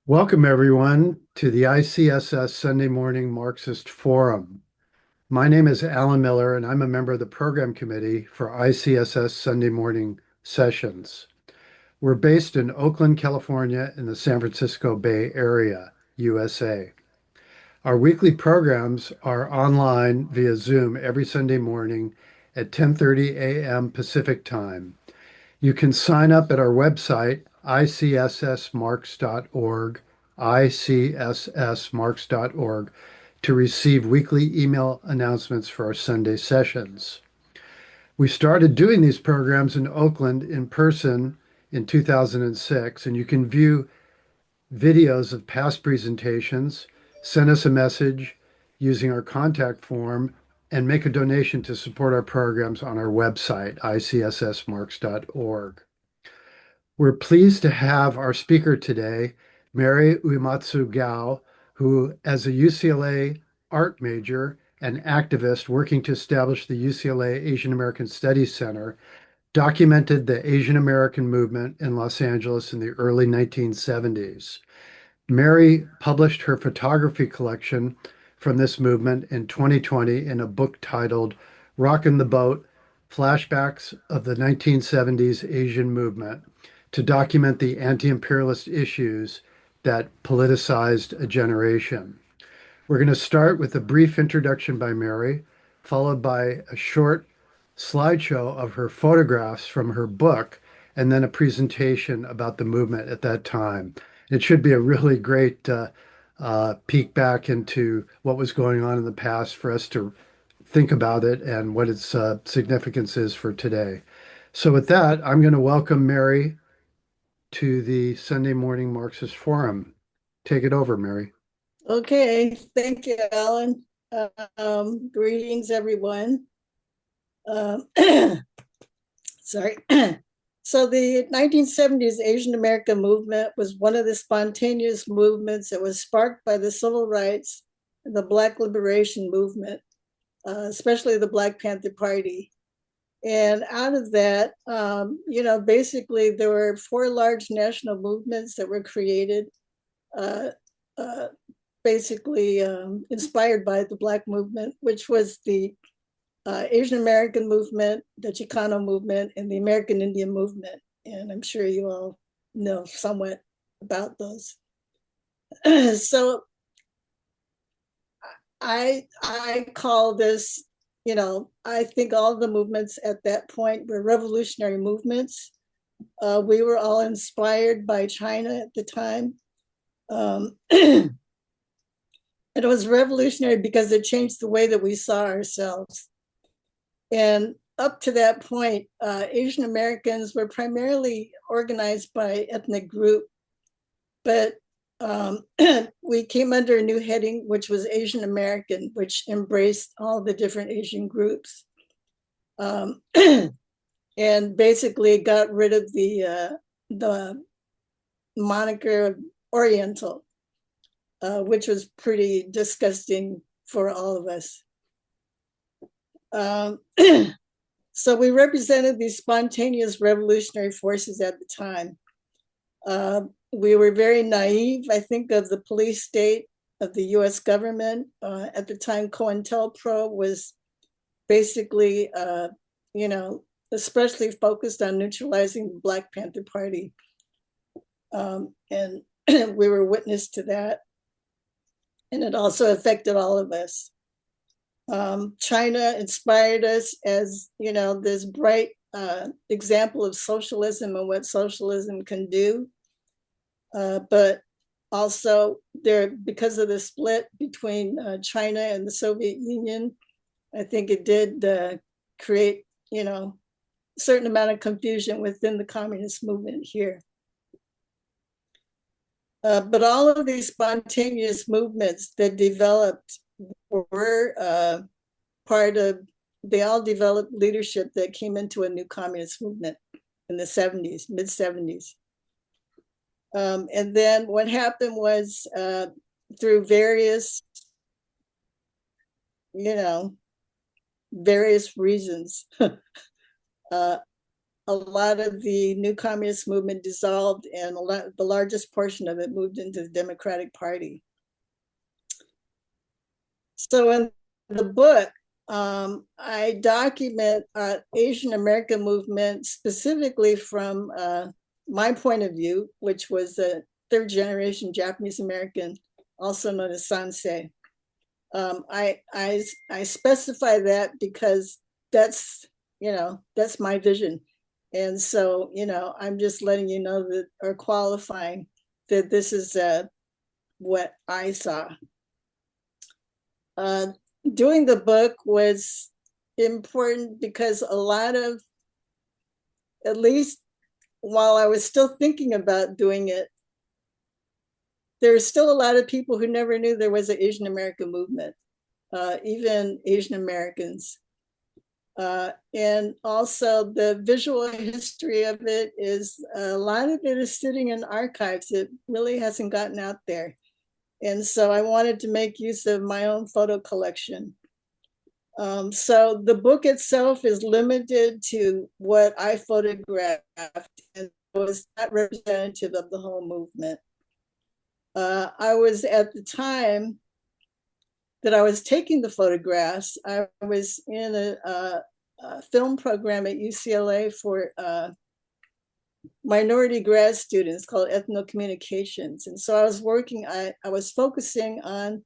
Welcome, everyone, to the ICSS Sunday Morning Marxist Forum. My name is Alan Miller, and I'm a member of the program committee for ICSS Sunday Morning Sessions. We're based in Oakland, California, in the San Francisco Bay Area, USA. Our weekly programs are online via Zoom every Sunday morning at 10:30 a.m. Pacific Time. You can sign up at our website, icssmarks.org, icssmarks.org, to receive weekly email announcements for our Sunday sessions. We started doing these programs in Oakland in person in 2006, and you can view videos of past presentations, send us a message using our contact form, and make a donation to support our programs on our website, icssmarks.org. We're pleased to have our speaker today, Mary Uyematsu Gao, who, as a UCLA art major and activist working to establish the UCLA Asian American Studies Center, documented the Asian American movement in Los Angeles in the early 1970s. Mary published her photography collection from this movement in 2020 in a book titled Rockin' the Boat: Flashbacks of the 1970's Asian Movement to document the anti-imperialist issues that politicized a generation. We're going to start with a brief introduction by Mary, followed by a short slideshow of her photographs from her book, and then a presentation about the movement at that time. It should be a really great peek back into what was going on in the past for us to think about it and what its significance is for today. So, with that, I'm going to welcome Mary to the Sunday Morning Marxist Forum. Take it over, Mary. Okay, thank you, Alan. Greetings, everyone. Sorry. So the 1970s Asian American movement was one of the spontaneous movements that was sparked by the civil rights and the Black liberation movement, especially the Black Panther Party. And out of that, basically there were four large national movements that were created, uh, uh, basically inspired by the Black movement, which was the Asian American movement, the Chicano movement, and the American Indian movement. And I'm sure you all know somewhat about those. So I call this, I think all the movements at that point were revolutionary movements. We were all inspired by China at the time. And it was revolutionary because it changed the way that we saw ourselves. And up to that point, Asian Americans were primarily organized by ethnic group, but we came under a new heading, which was Asian American, which embraced all the different Asian groups, and basically got rid of the moniker Oriental, which was pretty disgusting for all of us. So we represented these spontaneous revolutionary forces at the time. We were very naive, I think, of the police state of the US government. At the time, COINTELPRO was basically, especially focused on neutralizing the Black Panther Party. And we were witness to that. And it also affected all of us. China inspired us as, this bright example of socialism and what socialism can do. But also because of the split between China and the Soviet Union, I think it did create, a certain amount of confusion within the communist movement here. But all of these spontaneous movements that developed were they all developed leadership that came into a new communist movement in the 70s, mid 70s. And then what happened was through various reasons, a lot of the new communist movement dissolved, and the largest portion of it moved into the Democratic Party. So in the book, I document Asian American movement specifically from my point of view, which was a third generation Japanese American, also known as Sansei. I specify that because that's that's my vision, and so I'm just letting you know that, or qualifying that this is what I saw. Doing the book was important because a lot of, at least while I was still thinking about doing it, there's still a lot of people who never knew there was an Asian American movement, even Asian Americans. And also the visual history of it is, a lot of it is sitting in archives. It really hasn't gotten out there. And so I wanted to make use of my own photo collection. So the book itself is limited to what I photographed, and it was not representative of the whole movement. I was, at the time that I was taking the photographs, I was in a film program at UCLA for minority grad students called ethnocommunications. And so I was I was focusing on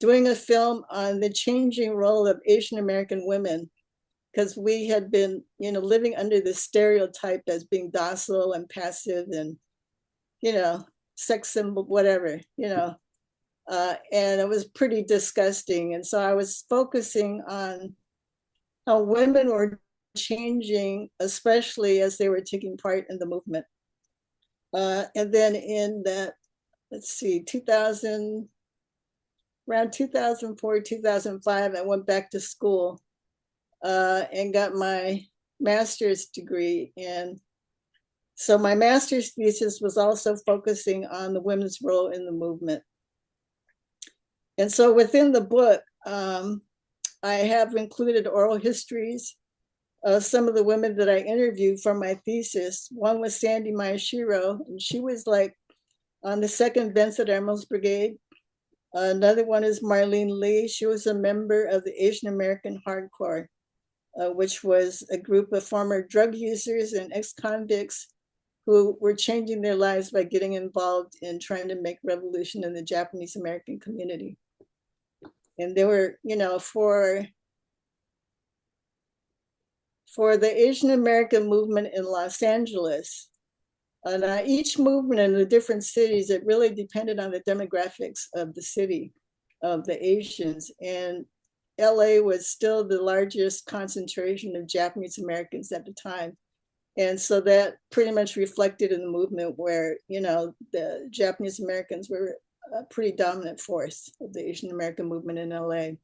doing a film on the changing role of Asian American women, because we had been, living under this stereotype as being docile and passive and, sex symbol, whatever, and it was pretty disgusting. And so I was focusing on how women were changing, especially as they were taking part in the movement. And then in that, let's see, 2000, around 2004, 2005, I went back to school and got my master's degree. And so my master's thesis was also focusing on the women's role in the movement. And so within the book, I have included oral histories of some of the women that I interviewed for my thesis. One was Sandy Mayashiro, and she was like on the 2nd Vincent Armels Brigade. Another one is Marlene Lee. She was a member of the Asian American Hardcore, which was a group of former drug users and ex-convicts who were changing their lives by getting involved in trying to make revolution in the Japanese American community. And they were, for the Asian American movement in Los Angeles, and each movement in the different cities, it really depended on the demographics of the city, of the Asians. And LA was still the largest concentration of Japanese Americans at the time. And so that pretty much reflected in the movement where, the Japanese Americans were a pretty dominant force of the Asian American movement in LA.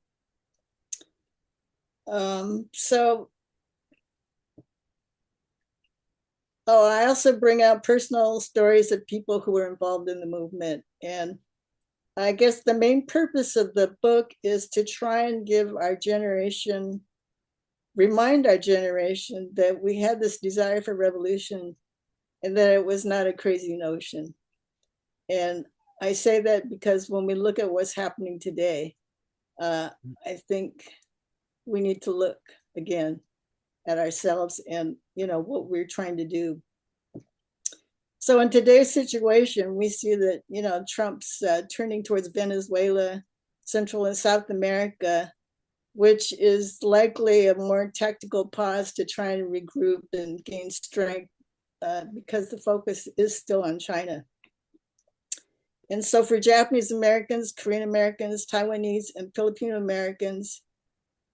I also bring out personal stories of people who were involved in the movement. And I guess the main purpose of the book is to try and remind our generation that we had this desire for revolution and that it was not a crazy notion. And I say that because when we look at what's happening today, I think we need to look again at ourselves and, what we're trying to do. So in today's situation, we see that, Trump's turning towards Venezuela, Central and South America, which is likely a more tactical pause to try and regroup and gain strength because the focus is still on China. And so for Japanese Americans, Korean Americans, Taiwanese, and Filipino Americans,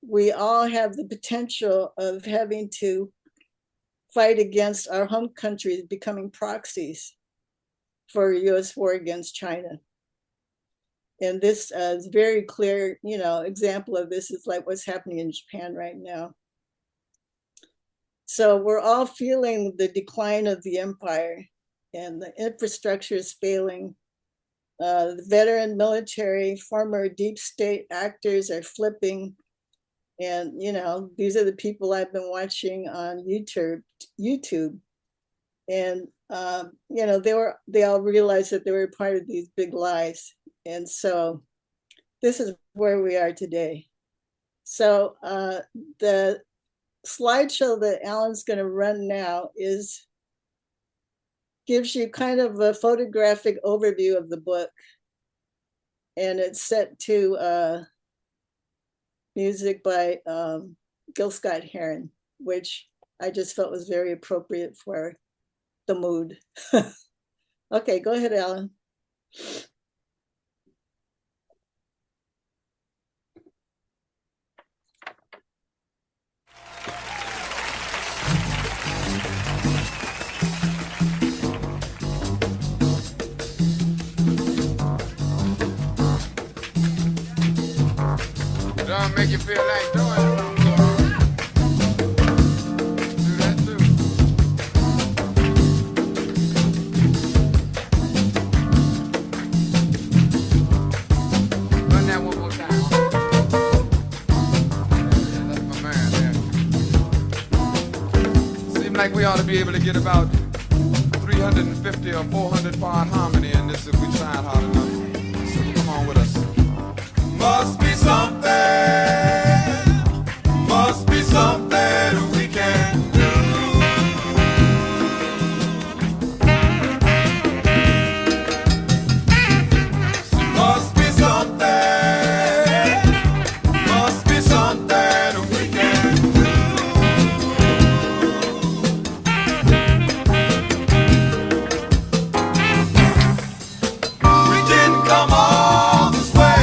we all have the potential of having to fight against our home countries becoming proxies for a US war against China. And this is very clear, example of this is like what's happening in Japan right now. So we're all feeling the decline of the empire and the infrastructure is failing. The veteran military, former deep state actors are flipping. And, these are the people I've been watching on YouTube. And, they all realized that they were part of these big lies. And so this is where we are today. So the slideshow that Alan's going to run now gives you kind of a photographic overview of the book. And it's set to music by Gil Scott-Heron, which I just felt was very appropriate for the mood. Okay, go ahead, Alan. Don't make you feel like doing it. Do that too. Run that one more time. Yeah, that's my man there. Seems like we ought to be able to get about 350 or 400 part harmony in this if we tried hard enough. So come on with us. Must be something we can do. Must be something we can do. We didn't come all this way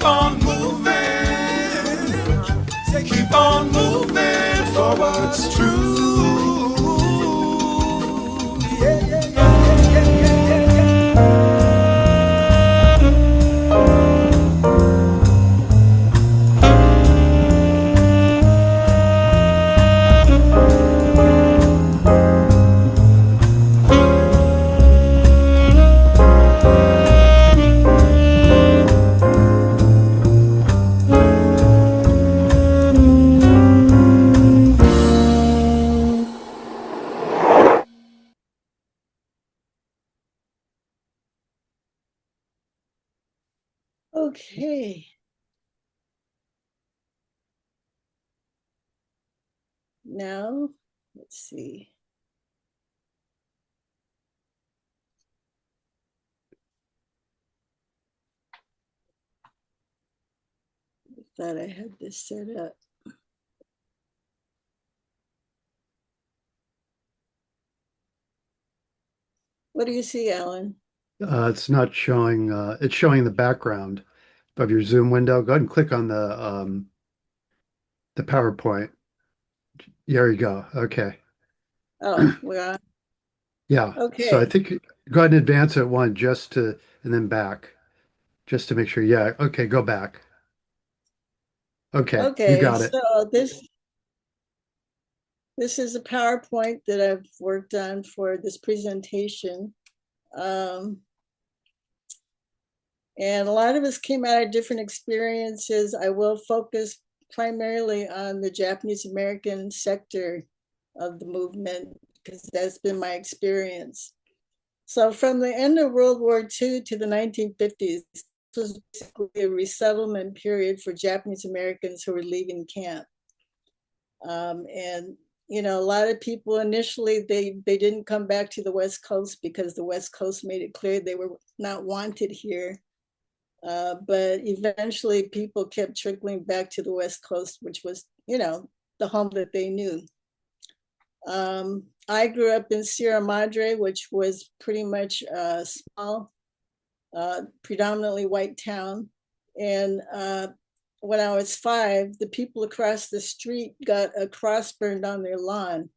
on moving, keep on moving for what's true. Yeah, yeah, yeah, yeah, yeah, yeah, Okay. Now, let's see. I thought I had this set up. What do you see, Alan? It's not showing, it's showing the background of your Zoom window. Go ahead and click on the PowerPoint. There you go. Okay. Oh, well, Yeah. So I okay. think go ahead and advance it one just to, and then back, just to make sure. Yeah. Okay. Go back. Okay. You Okay, got it. so this is a PowerPoint that I've worked on for this presentation. And a lot of us came out of different experiences. I will focus primarily on the Japanese American sector of the movement because that's been my experience. So from the end of World War II to the 1950s, this was basically a resettlement period for Japanese Americans who were leaving camp. And you know, a lot of people initially they didn't come back to the West Coast because the West Coast made it clear they were not wanted here. But eventually people kept trickling back to the West Coast, which was, you know, the home that they knew. I grew up in Sierra Madre, which was pretty much a small, predominantly white town. And when I was 5, the people across the street got a cross burned on their lawn,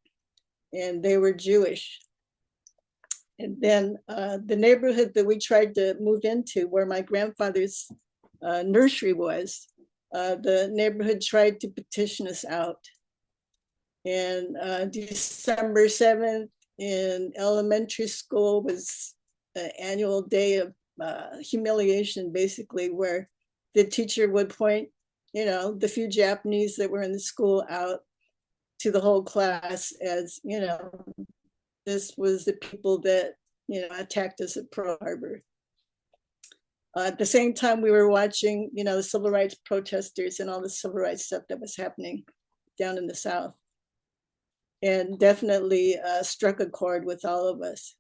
and they were Jewish. And then the neighborhood that we tried to move into, where my grandfather's nursery was, the neighborhood tried to petition us out. And December 7th in elementary school was an annual day of humiliation, basically, where the teacher would point, you know, the few Japanese that were in the school out to the whole class as, you know, this was the people that, you know, attacked us at Pearl Harbor. At the same time, we were watching, you know, the civil rights protesters and all the civil rights stuff that was happening down in the South. And definitely struck a chord with all of us.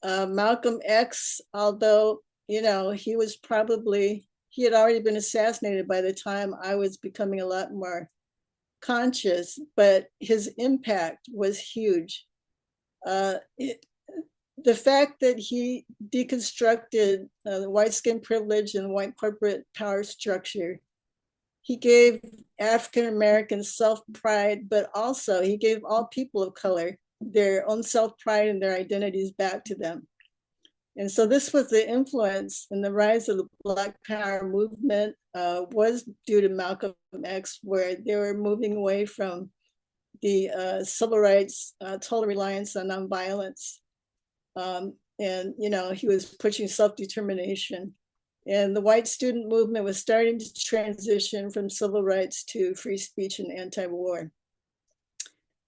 Malcolm X, although, you know, he had already been assassinated by the time I was becoming a lot more conscious, but his impact was huge. The fact that he deconstructed the white skin privilege and white corporate power structure, he gave African Americans self-pride, but also he gave all people of color their own self-pride and their identities back to them. And so this was the influence, and the rise of the Black Power movement was due to Malcolm X, where they were moving away from the civil rights, total reliance on nonviolence. And, you know, he was pushing self-determination. And the white student movement was starting to transition from civil rights to free speech and anti-war.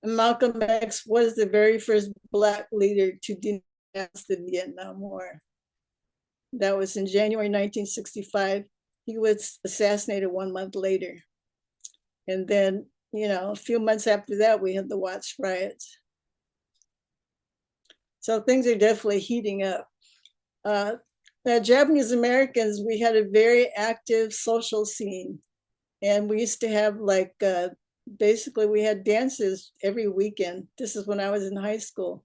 And Malcolm X was the very first Black leader to denounce the Vietnam War. That was in January 1965. He was assassinated 1 month later. And then, you know, a few months after that, we had the Watts riots. So things are definitely heating up. Japanese Americans, we had a very active social scene. And we used to have like, basically we had dances every weekend. This is when I was in high school.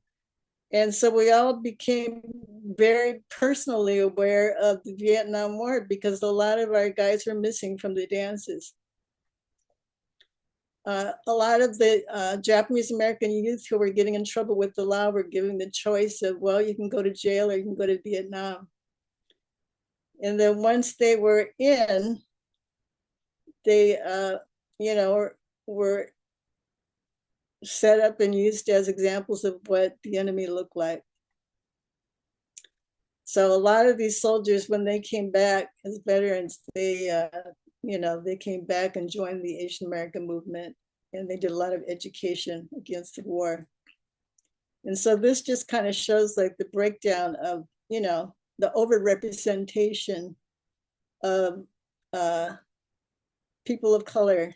And so we all became very personally aware of the Vietnam War because a lot of our guys were missing from the dances. A lot of the Japanese American youth who were getting in trouble with the law were given the choice of, well, you can go to jail or you can go to Vietnam. And then once they were in, they, were set up and used as examples of what the enemy looked like. So a lot of these soldiers, when they came back as veterans, they came back and joined the Asian American movement, and they did a lot of education against the war. And so this just kind of shows like the breakdown of, the overrepresentation of people of color,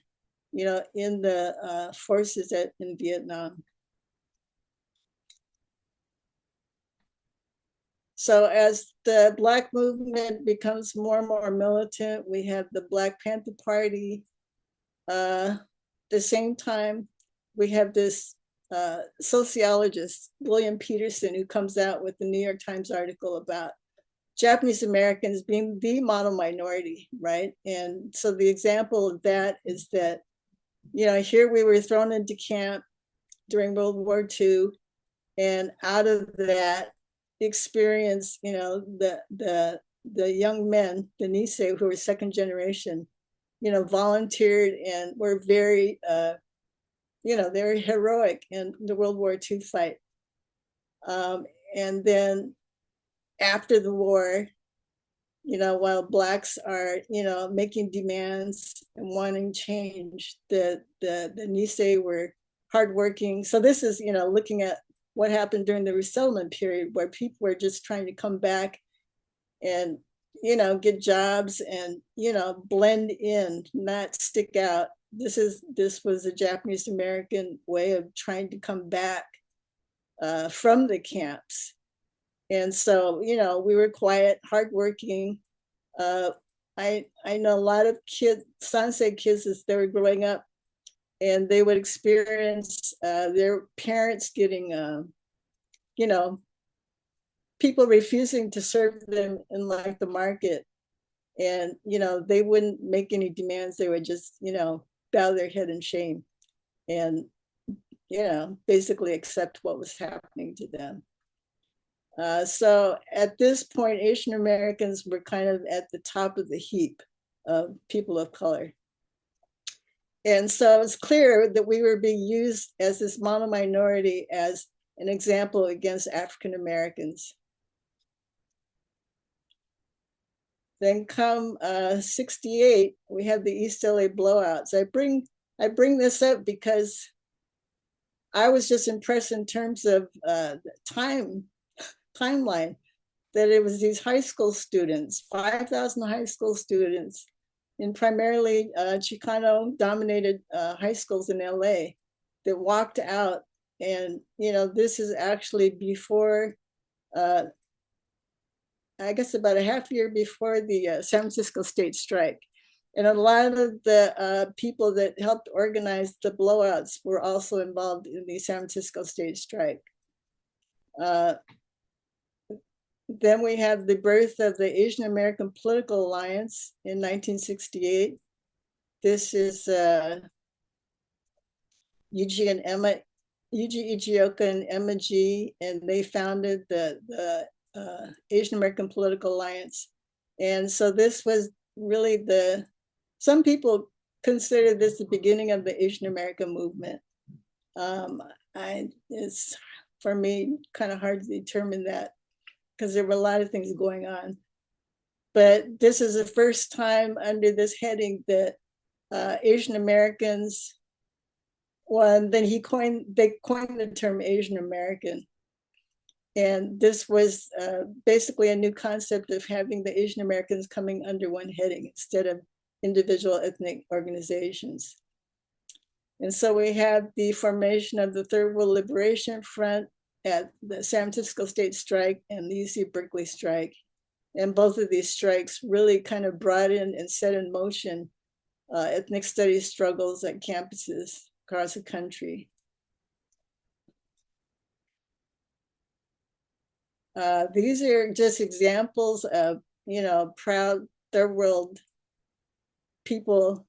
in the forces in Vietnam. So as the Black movement becomes more and more militant, we have the Black Panther Party. At the same time, we have this sociologist, William Peterson, who comes out with the New York Times article about Japanese Americans being the model minority, right? And so the example of that is that, here we were thrown into camp during World War II, and out of that experience, the young men, the Nisei, who were second generation, volunteered and were very, they were heroic in the World War II fight. And then after the war, while Blacks are, making demands and wanting change, the Nisei were hardworking. So this is, looking at what happened during the resettlement period, where people were just trying to come back and, get jobs and, blend in, not stick out. This was a Japanese American way of trying to come back from the camps. And so, we were quiet, hardworking. I know a lot of kids, Sansei kids, as they were growing up, and they would experience their parents getting, people refusing to serve them in like the market. And, they wouldn't make any demands. They would just, bow their head in shame and, basically accept what was happening to them. So at this point, Asian Americans were kind of at the top of the heap of people of color. And so it's clear that we were being used as this mono minority as an example against African Americans. Then come 68, we have the East LA blowouts. I bring this up because I was just impressed in terms of the timeline, that it was these high school students, 5,000 high school students in primarily Chicano dominated high schools in LA that walked out. And, this is actually before, I guess about a half year before the San Francisco state strike. And a lot of the people that helped organize the blowouts were also involved in the San Francisco state strike. Then we have the birth of the Asian American Political Alliance in 1968. This is Yuji Ichioka and Emma G, and they founded the Asian American Political Alliance. And so this was really some people consider this the beginning of the Asian American movement. It's, for me, kind of hard to determine that, because there were a lot of things going on. But this is the first time under this heading that Asian Americans, then they coined the term Asian American. And this was basically a new concept of having the Asian Americans coming under one heading instead of individual ethnic organizations. And so we have the formation of the Third World Liberation Front at the San Francisco State strike and the UC Berkeley strike. And both of these strikes really kind of brought in and set in motion ethnic studies struggles at campuses across the country. These are just examples of, proud third world people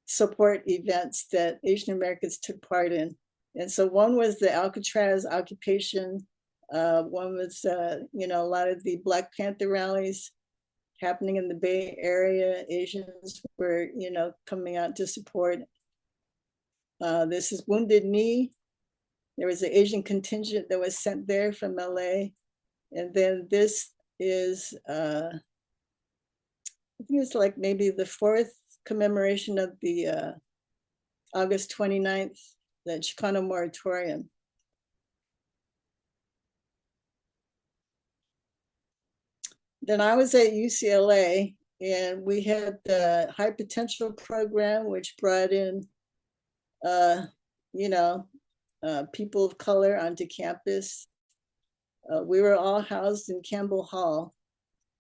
support events that Asian Americans took part in. And so one was the Alcatraz occupation. One was, a lot of the Black Panther rallies happening in the Bay Area. Asians were, coming out to support. This is Wounded Knee. There was an Asian contingent that was sent there from LA. And then this is, I think it's like maybe the 4th commemoration of the August 29th, the Chicano moratorium. Then I was at UCLA, and we had the High Potential program, which brought in, people of color onto campus. We were all housed in Campbell Hall.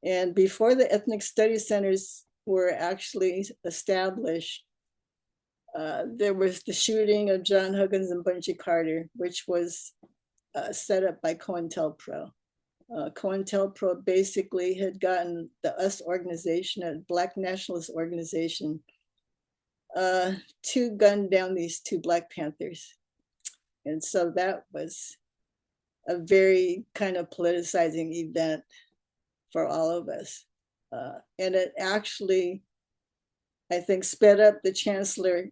And before the ethnic study centers were actually established, there was the shooting of John Huggins and Bunchy Carter, which was set up by COINTELPRO. COINTELPRO basically had gotten the US organization, a Black nationalist organization, to gun down these 2 Black Panthers. And so that was a very kind of politicizing event for all of us. And it actually, I think, sped up the chancellor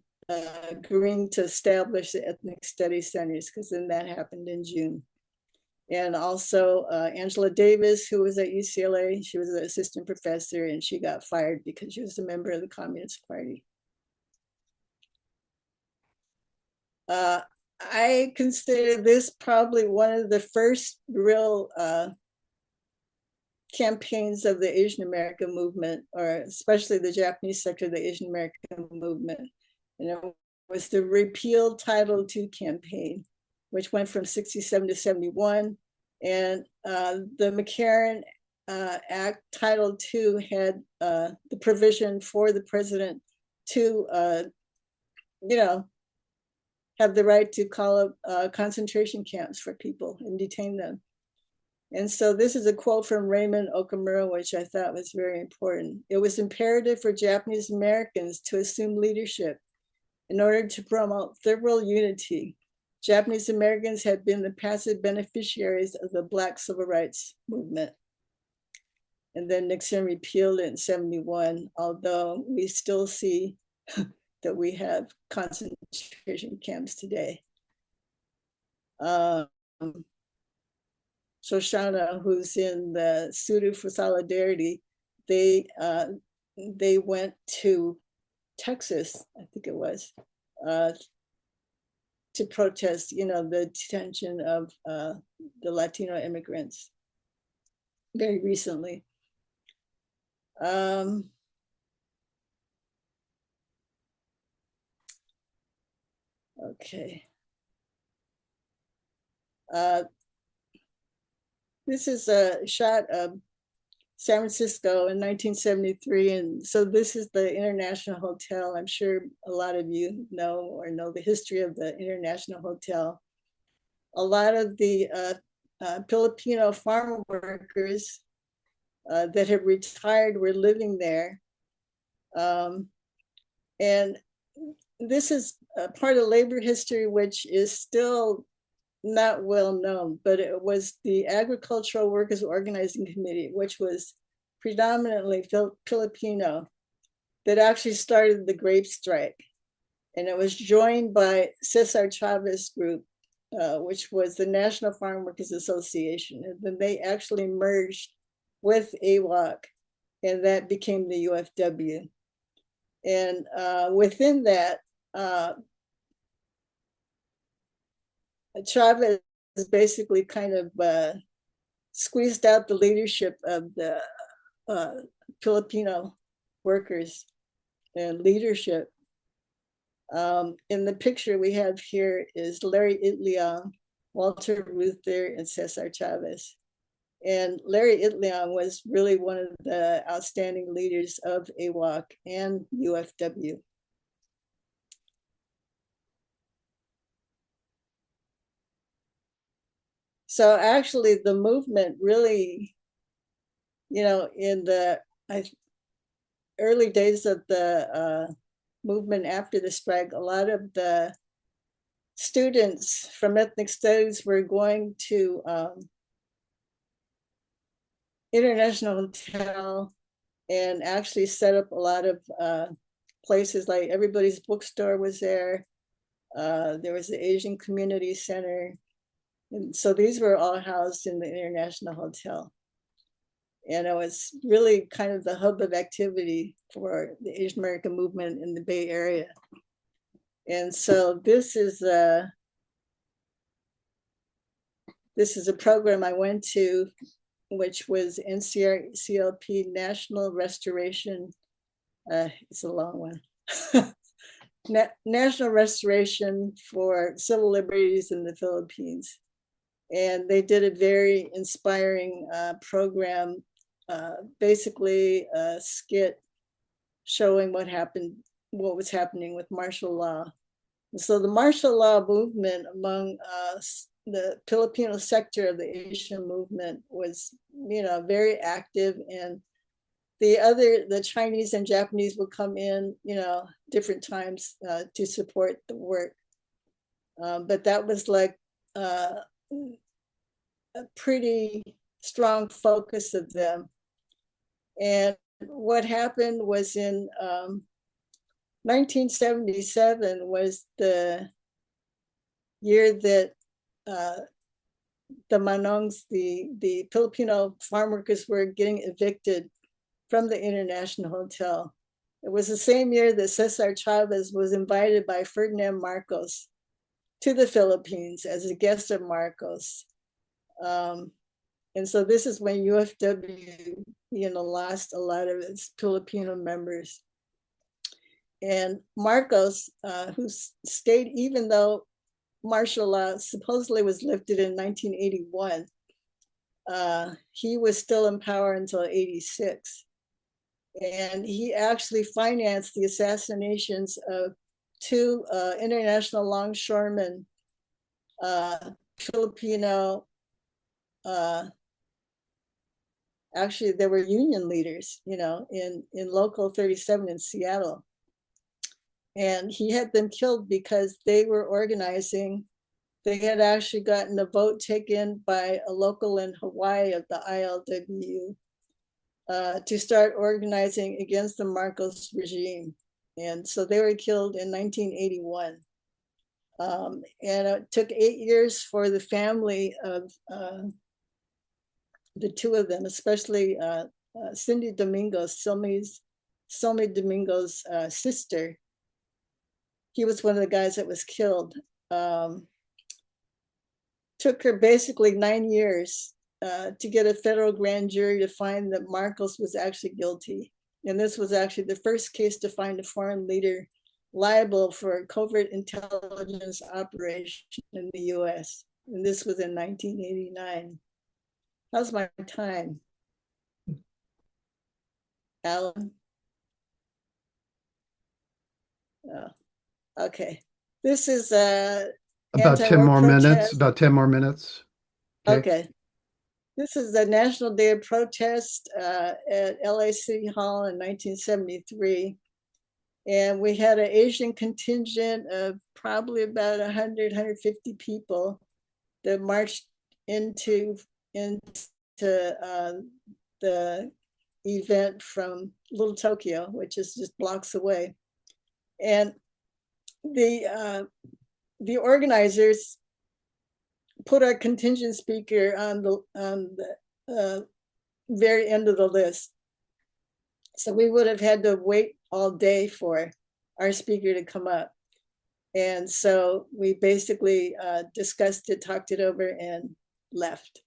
agreeing to establish the ethnic studies centers, because then that happened in June. And also Angela Davis, who was at UCLA, she was an assistant professor, and she got fired because she was a member of the Communist Party. I consider this probably one of the first real campaigns of the Asian American movement, or especially the Japanese sector of the Asian American movement. And it was the Repeal Title II campaign, which went from 67 to 71. And the McCarran Act, Title II, had the provision for the president to, have the right to call up concentration camps for people and detain them. And so this is a quote from Raymond Okamura, which I thought was very important. It was imperative for Japanese Americans to assume leadership in order to promote third world unity. Japanese Americans had been the passive beneficiaries of the Black civil rights movement. And then Nixon repealed it in 71, although we still see that we have concentration camps today. Shoshana, who's in the Suda for Solidarity, they went to Texas, I think it was, to protest, the detention of the Latino immigrants very recently. Okay. This is a shot of San Francisco in 1973. And so this is the International Hotel. I'm sure a lot of you know the history of the International Hotel. A lot of the Filipino farm workers that have retired were living there. And this is a part of labor history which is still not well known, but it was the Agricultural Workers Organizing Committee, which was predominantly Filipino, that actually started the grape strike. And it was joined by Cesar Chavez Group, which was the National Farm Workers Association. And then they actually merged with AWOC, and that became the UFW. And within that, Chavez basically kind of squeezed out the leadership of the Filipino workers and leadership. In the picture we have here is Larry Itliong, Walter Reuther, and Cesar Chavez. And Larry Itliong was really one of the outstanding leaders of AWOC and UFW. So actually the movement really, in the early days of the movement after the strike, a lot of the students from ethnic studies were going to International Hotel and actually set up a lot of places, like Everybody's Bookstore was there. There was the Asian Community Center. And so these were all housed in the International Hotel. And it was really kind of the hub of activity for the Asian American movement in the Bay Area. And so this is a program I went to, which was NCRCLP, National Restoration. It's a long one. National Restoration for Civil Liberties in the Philippines. And they did a very inspiring program, basically a skit showing what was happening with martial law. And so the martial law movement among the Filipino sector of the Asian movement was, very active, and the Chinese and Japanese would come in, different times to support the work. But that was like a pretty strong focus of them. And what happened was in 1977 was the year that the Manongs, the Filipino farm workers, were getting evicted from the International Hotel. It was the same year that Cesar Chavez was invited by Ferdinand Marcos to the Philippines as a guest of Marcos. And so this is when UFW, lost a lot of its Filipino members. And Marcos, who stayed, even though martial law supposedly was lifted in 1981, he was still in power until 86. And he actually financed the assassinations of two international longshoremen, Filipino, actually they were union leaders, in Local 37 in Seattle. And he had them killed because they were organizing. They had actually gotten a vote taken by a local in Hawaii of the ILWU to start organizing against the Marcos regime. And so they were killed in 1981. And it took 8 years for the family of the two of them, especially Cindy Domingos, Silmy Domingo's sister. He was one of the guys that was killed. Took her basically 9 years to get a federal grand jury to find that Marcos was actually guilty. And this was actually the first case to find a foreign leader liable for a covert intelligence operation in the US. And this was in 1989. How's my time? Alan? Oh, okay. This is about 10 more minutes. About 10 more minutes. Okay. This is the National Day of Protest at LA City Hall in 1973. And we had an Asian contingent of probably about 100, 150 people that marched into the event from Little Tokyo, which is just blocks away. And the organizers put our contingent speaker on the very end of the list. So we would have had to wait all day for our speaker to come up. And so we basically discussed it, talked it over, and left.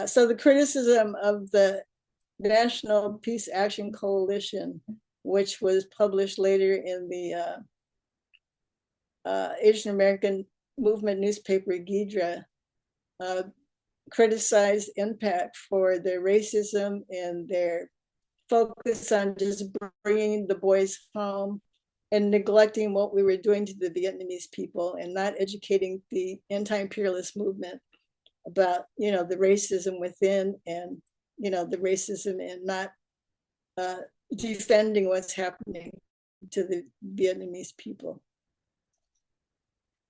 So the criticism of the National Peace Action Coalition, which was published later in the Asian American Movement newspaper, Ghidra, criticized Impact for their racism and their focus on just bringing the boys home and neglecting what we were doing to the Vietnamese people and not educating the anti-imperialist movement. about, the racism within, and, the racism and not defending what's happening to the Vietnamese people.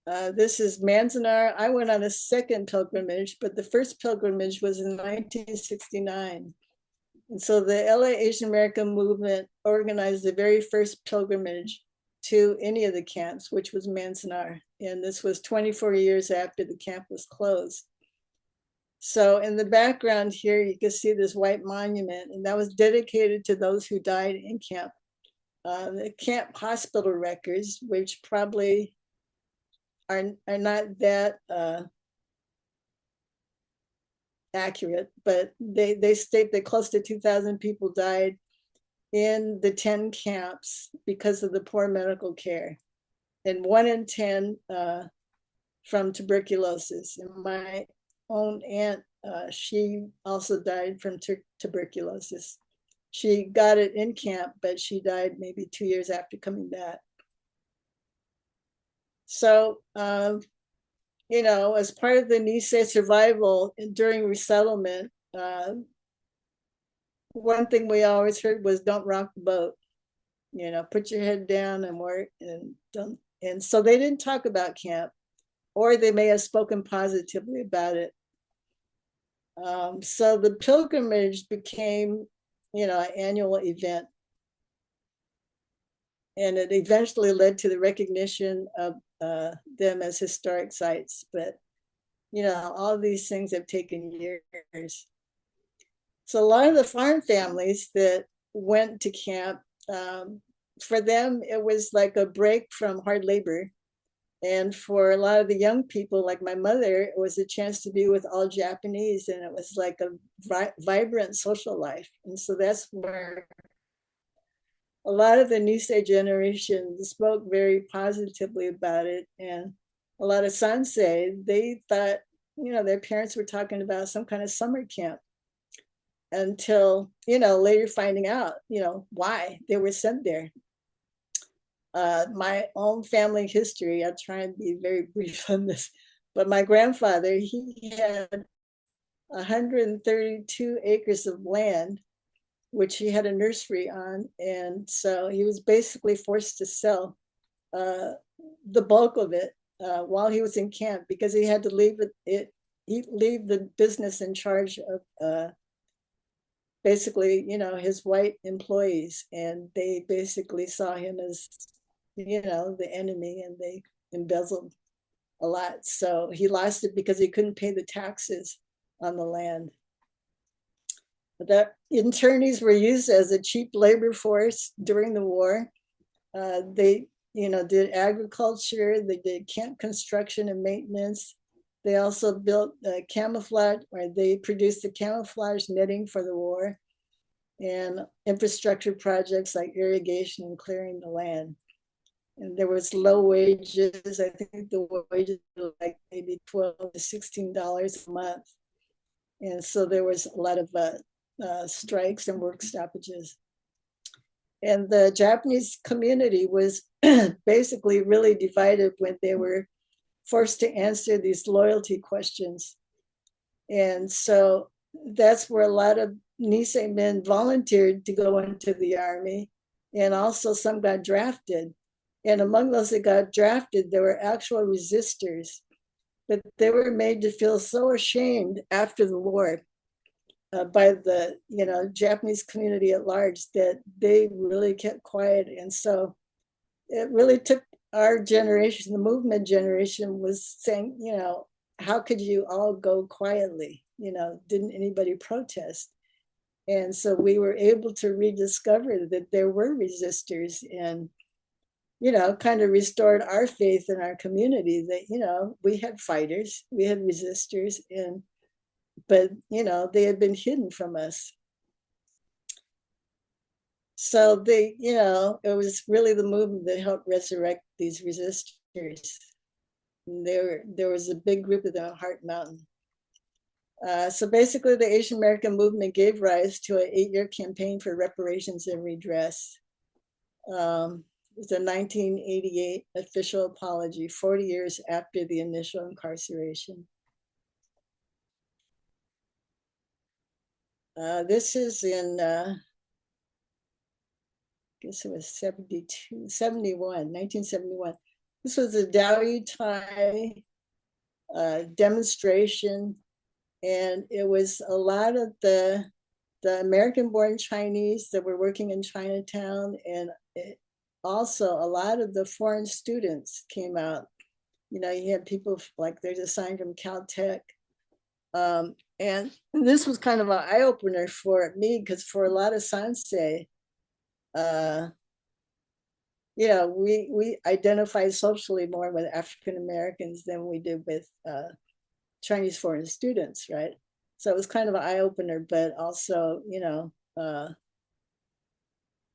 This is Manzanar. I went on a second pilgrimage, but the first pilgrimage was in 1969. And so the LA Asian American movement organized the very first pilgrimage to any of the camps, which was Manzanar. And this was 24 years after the camp was closed. So in the background here, you can see this white monument, and that was dedicated to those who died in camp. The camp hospital records, which probably are not that accurate, but they state that close to 2,000 people died in the 10 camps because of the poor medical care, and 1 in 10 from tuberculosis. And my own aunt, she also died from tuberculosis. She got it in camp, but she died maybe 2 years after coming back. So, as part of the Nisei survival during resettlement, one thing we always heard was, don't rock the boat, put your head down and work, and don't. And so they didn't talk about camp, or they may have spoken positively about it. So the pilgrimage became, an annual event. And it eventually led to the recognition of them as historic sites. But, all of these things have taken years. So a lot of the farm families that went to camp, for them, it was like a break from hard labor. And for a lot of the young people, like my mother, it was a chance to be with all Japanese, and it was like a vibrant social life. And so that's where a lot of the Nisei generation spoke very positively about it. And a lot of Sansei, they thought, their parents were talking about some kind of summer camp, until, later finding out, why they were sent there. My own family history, I'll try and be very brief on this, but my grandfather, he had 132 acres of land, which he had a nursery on. And so he was basically forced to sell the bulk of it while he was in camp, because he had to leave the business in charge of basically, his white employees. And they basically saw him as, the enemy, and they embezzled a lot. So he lost it because he couldn't pay the taxes on the land. The internees were used as a cheap labor force during the war. They, did agriculture, they did camp construction and maintenance. They also built camouflage, or they produced the camouflage netting for the war, and infrastructure projects like irrigation and clearing the land. And there was low wages. I think the wages were like maybe $12 to $16 a month. And so there was a lot of strikes and work stoppages. And the Japanese community was basically really divided when they were forced to answer these loyalty questions. And so that's where a lot of Nisei men volunteered to go into the army, and also some got drafted. And among those that got drafted, there were actual resistors, but they were made to feel so ashamed after the war by the Japanese community at large, that they really kept quiet. And so it really took our generation, the movement generation, was saying, how could you all go quietly? Didn't anybody protest? And so we were able to rediscover that there were resistors, and kind of restored our faith in our community, that we had fighters, we had resistors, but they had been hidden from us. So it was really the movement that helped resurrect these resistors. And there was a big group of them at Heart Mountain. So basically, the Asian American movement gave rise to an 8-year campaign for reparations and redress. It was a 1988 official apology, 40 years after the initial incarceration. This is in, I guess it was 1971. This was a Daoyutai demonstration, and it was a lot of the American-born Chinese that were working in Chinatown, and also a lot of the foreign students came out. You know, you had people like there's a sign from Caltech. And this was kind of an eye-opener for me, because for a lot of Sansei, you know, we identify socially more with African Americans than we did with Chinese foreign students, right? So it was kind of an eye-opener, but also, you know,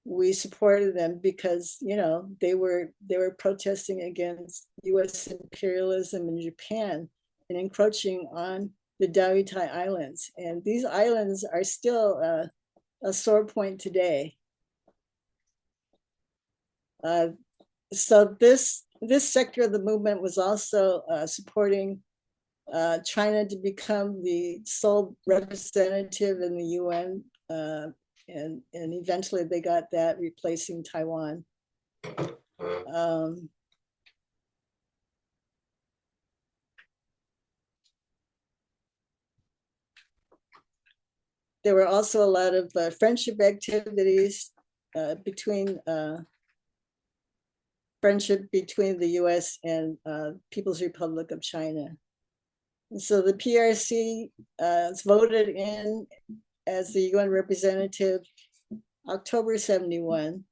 we supported them because, you know, they were protesting against U.S. imperialism in Japan and encroaching on the Daoyutai Islands. And these islands are still a sore point today. So this sector of the movement was also supporting China to become the sole representative in the UN, and eventually they got that, replacing Taiwan. There were also a lot of friendship activities between the US and People's Republic of China. And so the PRC is voted in as the UN representative October 71.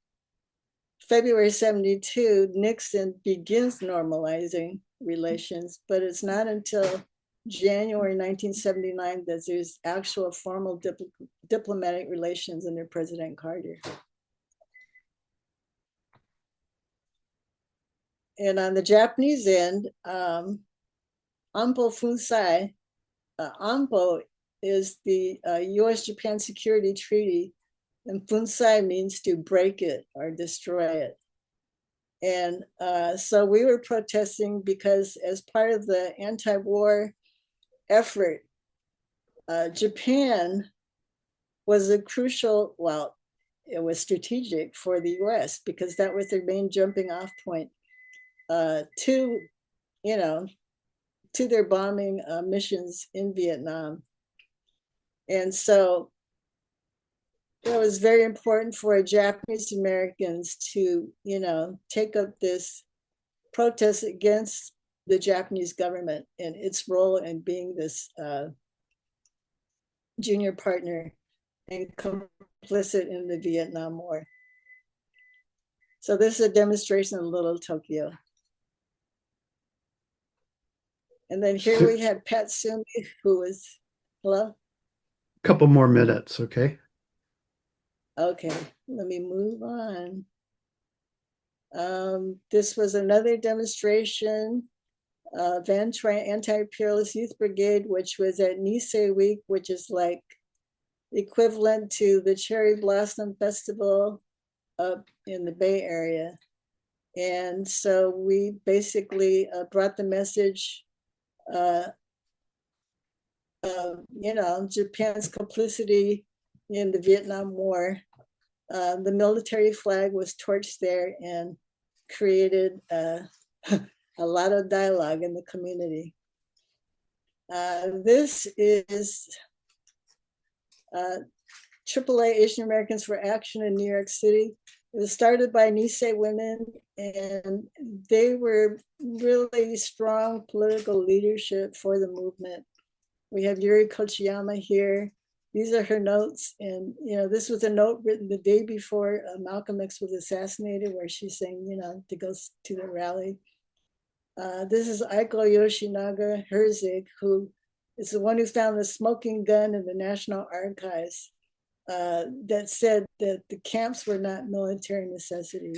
February 72, Nixon begins normalizing relations, but it's not until January 1979 that there's actual formal diplomatic relations under President Carter. And on the Japanese end, Anpo Funsai, Anpo is the US-Japan Security Treaty, and Funsai means to break it or destroy it. And so we were protesting because as part of the anti-war effort, Japan was a crucial, well, it was strategic for the US because that was their main jumping off point to, you know, to their bombing missions in Vietnam. And so it was very important for Japanese Americans to, you know, take up this protest against the Japanese government and its role in being this junior partner and complicit in the Vietnam War. So this is a demonstration of Little Tokyo. And then here we have Patsumi, who was, hello? Couple more minutes, okay? Okay, let me move on. This was another demonstration of anti-imperialist youth brigade, which was at Nisei Week, which is like equivalent to the Cherry Blossom Festival up in the Bay Area. And so we basically brought the message you know, Japan's complicity in the Vietnam War. The military flag was torched there and created a lot of dialogue in the community. This is AAA Asian Americans for Action in New York City. It was started by Nisei women, and they were really strong political leadership for the movement. We have Yuri Kochiyama here. These are her notes. And, you know, this was a note written the day before Malcolm X was assassinated, where she's saying, you know, to go to the rally. This is Aiko Yoshinaga Herzig, who is the one who found the smoking gun in the National Archives that said that the camps were not military necessity.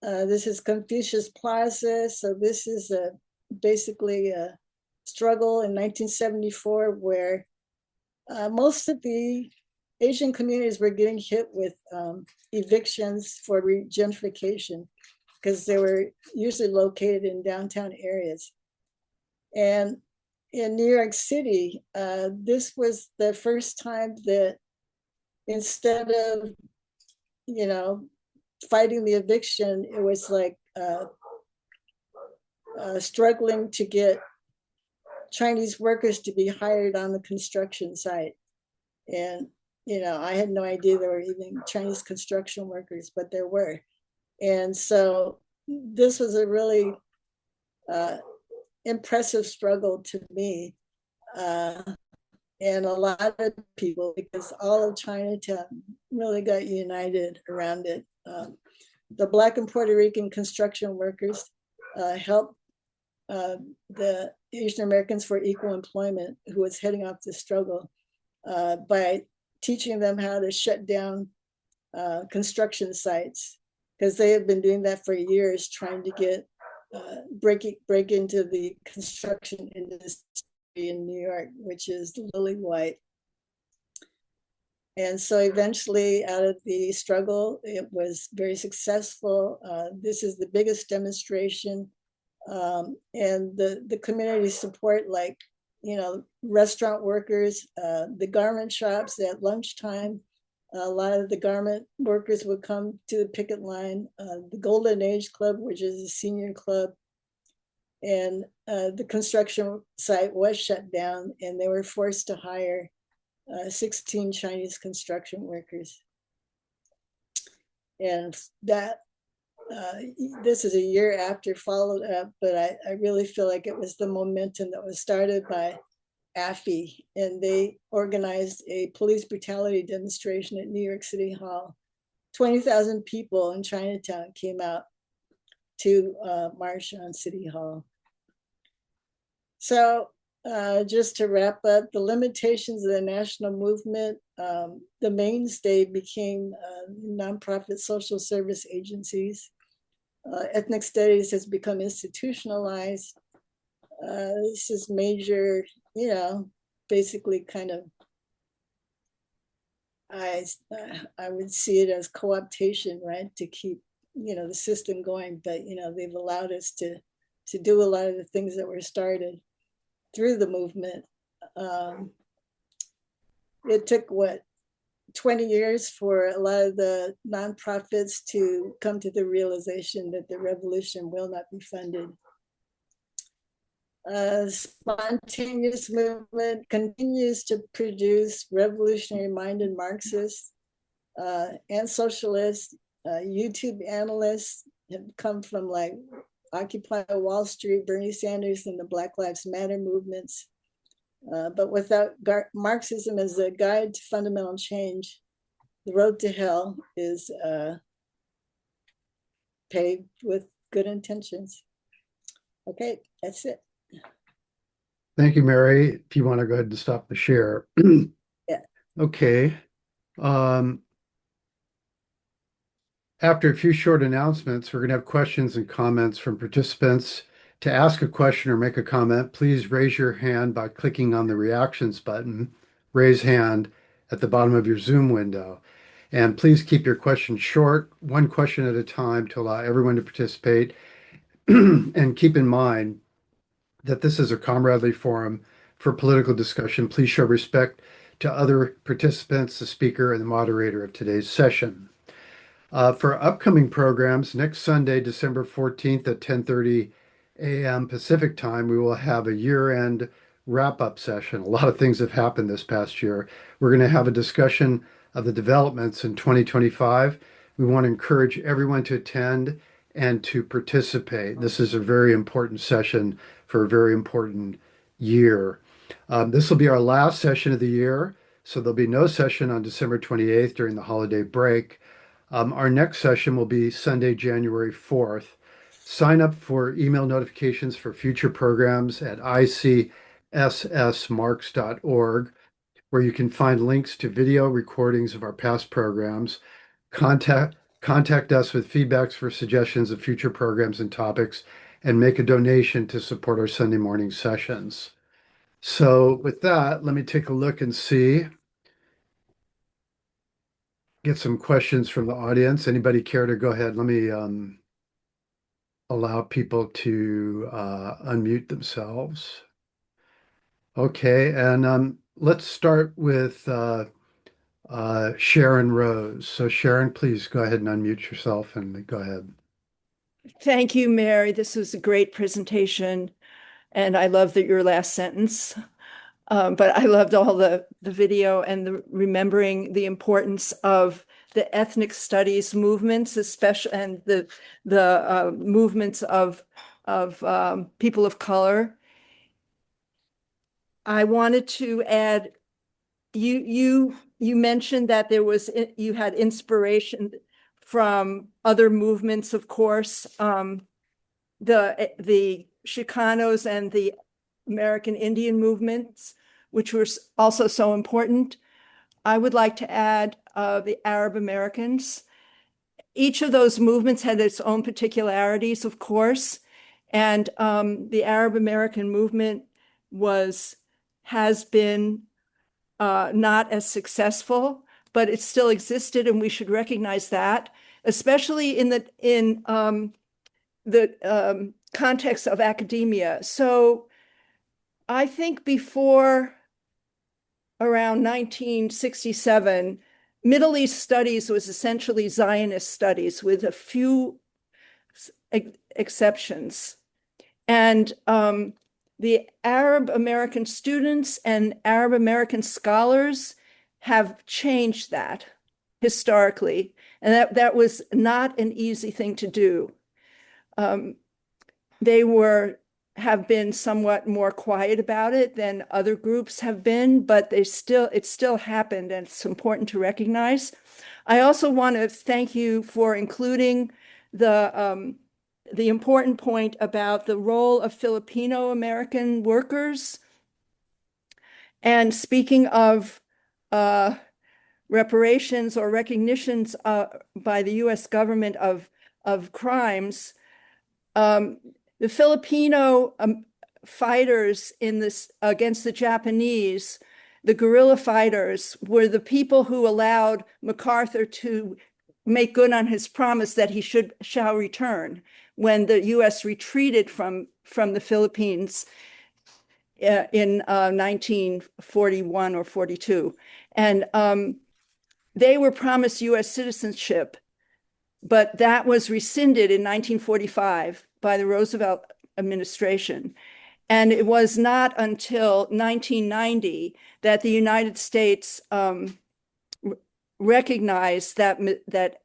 This is Confucius Plaza. So this is basically a struggle in 1974 where most of the Asian communities were getting hit with evictions for gentrification because they were usually located in downtown areas. And in New York City, this was the first time that instead of, you know, fighting the eviction, it was like struggling to get Chinese workers to be hired on the construction site. And, I had no idea there were even Chinese construction workers, but there were. And so this was a really impressive struggle to me. And a lot of people, because all of Chinatown really got united around it. The Black and Puerto Rican construction workers helped the Asian Americans for Equal Employment, who was heading off the struggle, by teaching them how to shut down construction sites, because they have been doing that for years, trying to get break into the construction industry in New York, which is lily white. And so eventually, out of the struggle, it was very successful. This is the biggest demonstration. And the community support, like, restaurant workers, the garment shops at lunchtime. A lot of the garment workers would come to the picket line. The Golden Age Club, which is a senior club, and the construction site was shut down, and they were forced to hire 16 Chinese construction workers. And that this is a year after followed up, but I really feel like it was the momentum that was started by AFI, and they organized a police brutality demonstration at New York City Hall. 20,000 people in Chinatown came out to march on City Hall. So just to wrap up, the limitations of the national movement, the mainstay became nonprofit social service agencies. Ethnic studies has become institutionalized. This is major, basically kind of, I would see it as co-optation, right, to keep, the system going. But, they've allowed us to do a lot of the things that were started through the movement. It took 20 years for a lot of the nonprofits to come to the realization that the revolution will not be funded. Spontaneous movement continues to produce revolutionary-minded Marxists and socialists. YouTube analysts have come from like Occupy Wall Street, Bernie Sanders, and the Black Lives Matter movements. But without Marxism as a guide to fundamental change, the road to hell is paved with good intentions. Okay, that's it. Thank you, Mary. If you want to go ahead and stop the share. Yeah. Okay. After a few short announcements, we're going to have questions and comments from participants. To ask a question or make a comment, please raise your hand by clicking on the reactions button, raise hand at the bottom of your Zoom window. And please keep your questions short, one question at a time to allow everyone to participate. And keep in mind that this is a comradely forum for political discussion. Please show respect to other participants, the speaker, and the moderator of today's session. For upcoming programs, next Sunday, December 14th at 10:30 a.m. Pacific time, we will have a year-end wrap-up session. A lot of things have happened this past year. We're going to have a discussion of the developments in 2025. We want to encourage everyone to attend and to participate. This is a very important session for a very important year. This will be our last session of the year, so there'll be no session on December 28th during the holiday break. Our next session will be Sunday, January 4th. Sign up for email notifications for future programs at ICSSmarks.org, where you can find links to video recordings of our past programs. Contact us with feedbacks for suggestions of future programs and topics, and make a donation to support our Sunday morning sessions. So with that, let me take a look and get some questions from the audience. Anybody care to go ahead? Let me allow people to unmute themselves. Okay, and let's start with Sharon Rose. So Sharon, please go ahead and unmute yourself and go ahead. Thank you, Mary. This was a great presentation, and I love that your last sentence. But I loved all the video and the remembering the importance of the ethnic studies movements, especially and the movements of people of color. I wanted to add, you mentioned that you had inspiration from other movements, of course. The Chicanos and the American Indian movements, which were also so important. I would like to add the Arab Americans. Each of those movements had its own particularities, of course, and the Arab American movement has been not as successful, but it still existed, and we should recognize that, especially in the context of academia. So I think before around 1967, Middle East studies was essentially Zionist studies with a few exceptions. And the Arab American students and Arab American scholars have changed that historically. And that was not an easy thing to do. They have been somewhat more quiet about it than other groups have been, but it still happened, and it's important to recognize. I also want to thank you for including the important point about the role of Filipino American workers. And speaking of reparations or recognitions by the U.S. government of crimes, the Filipino fighters against the Japanese, the guerrilla fighters, were the people who allowed MacArthur to make good on his promise that he shall return when the U.S. retreated from the Philippines in 1941 or 42. And they were promised U.S. citizenship, but that was rescinded in 1945 by the Roosevelt administration. And it was not until 1990 that the United States recognized that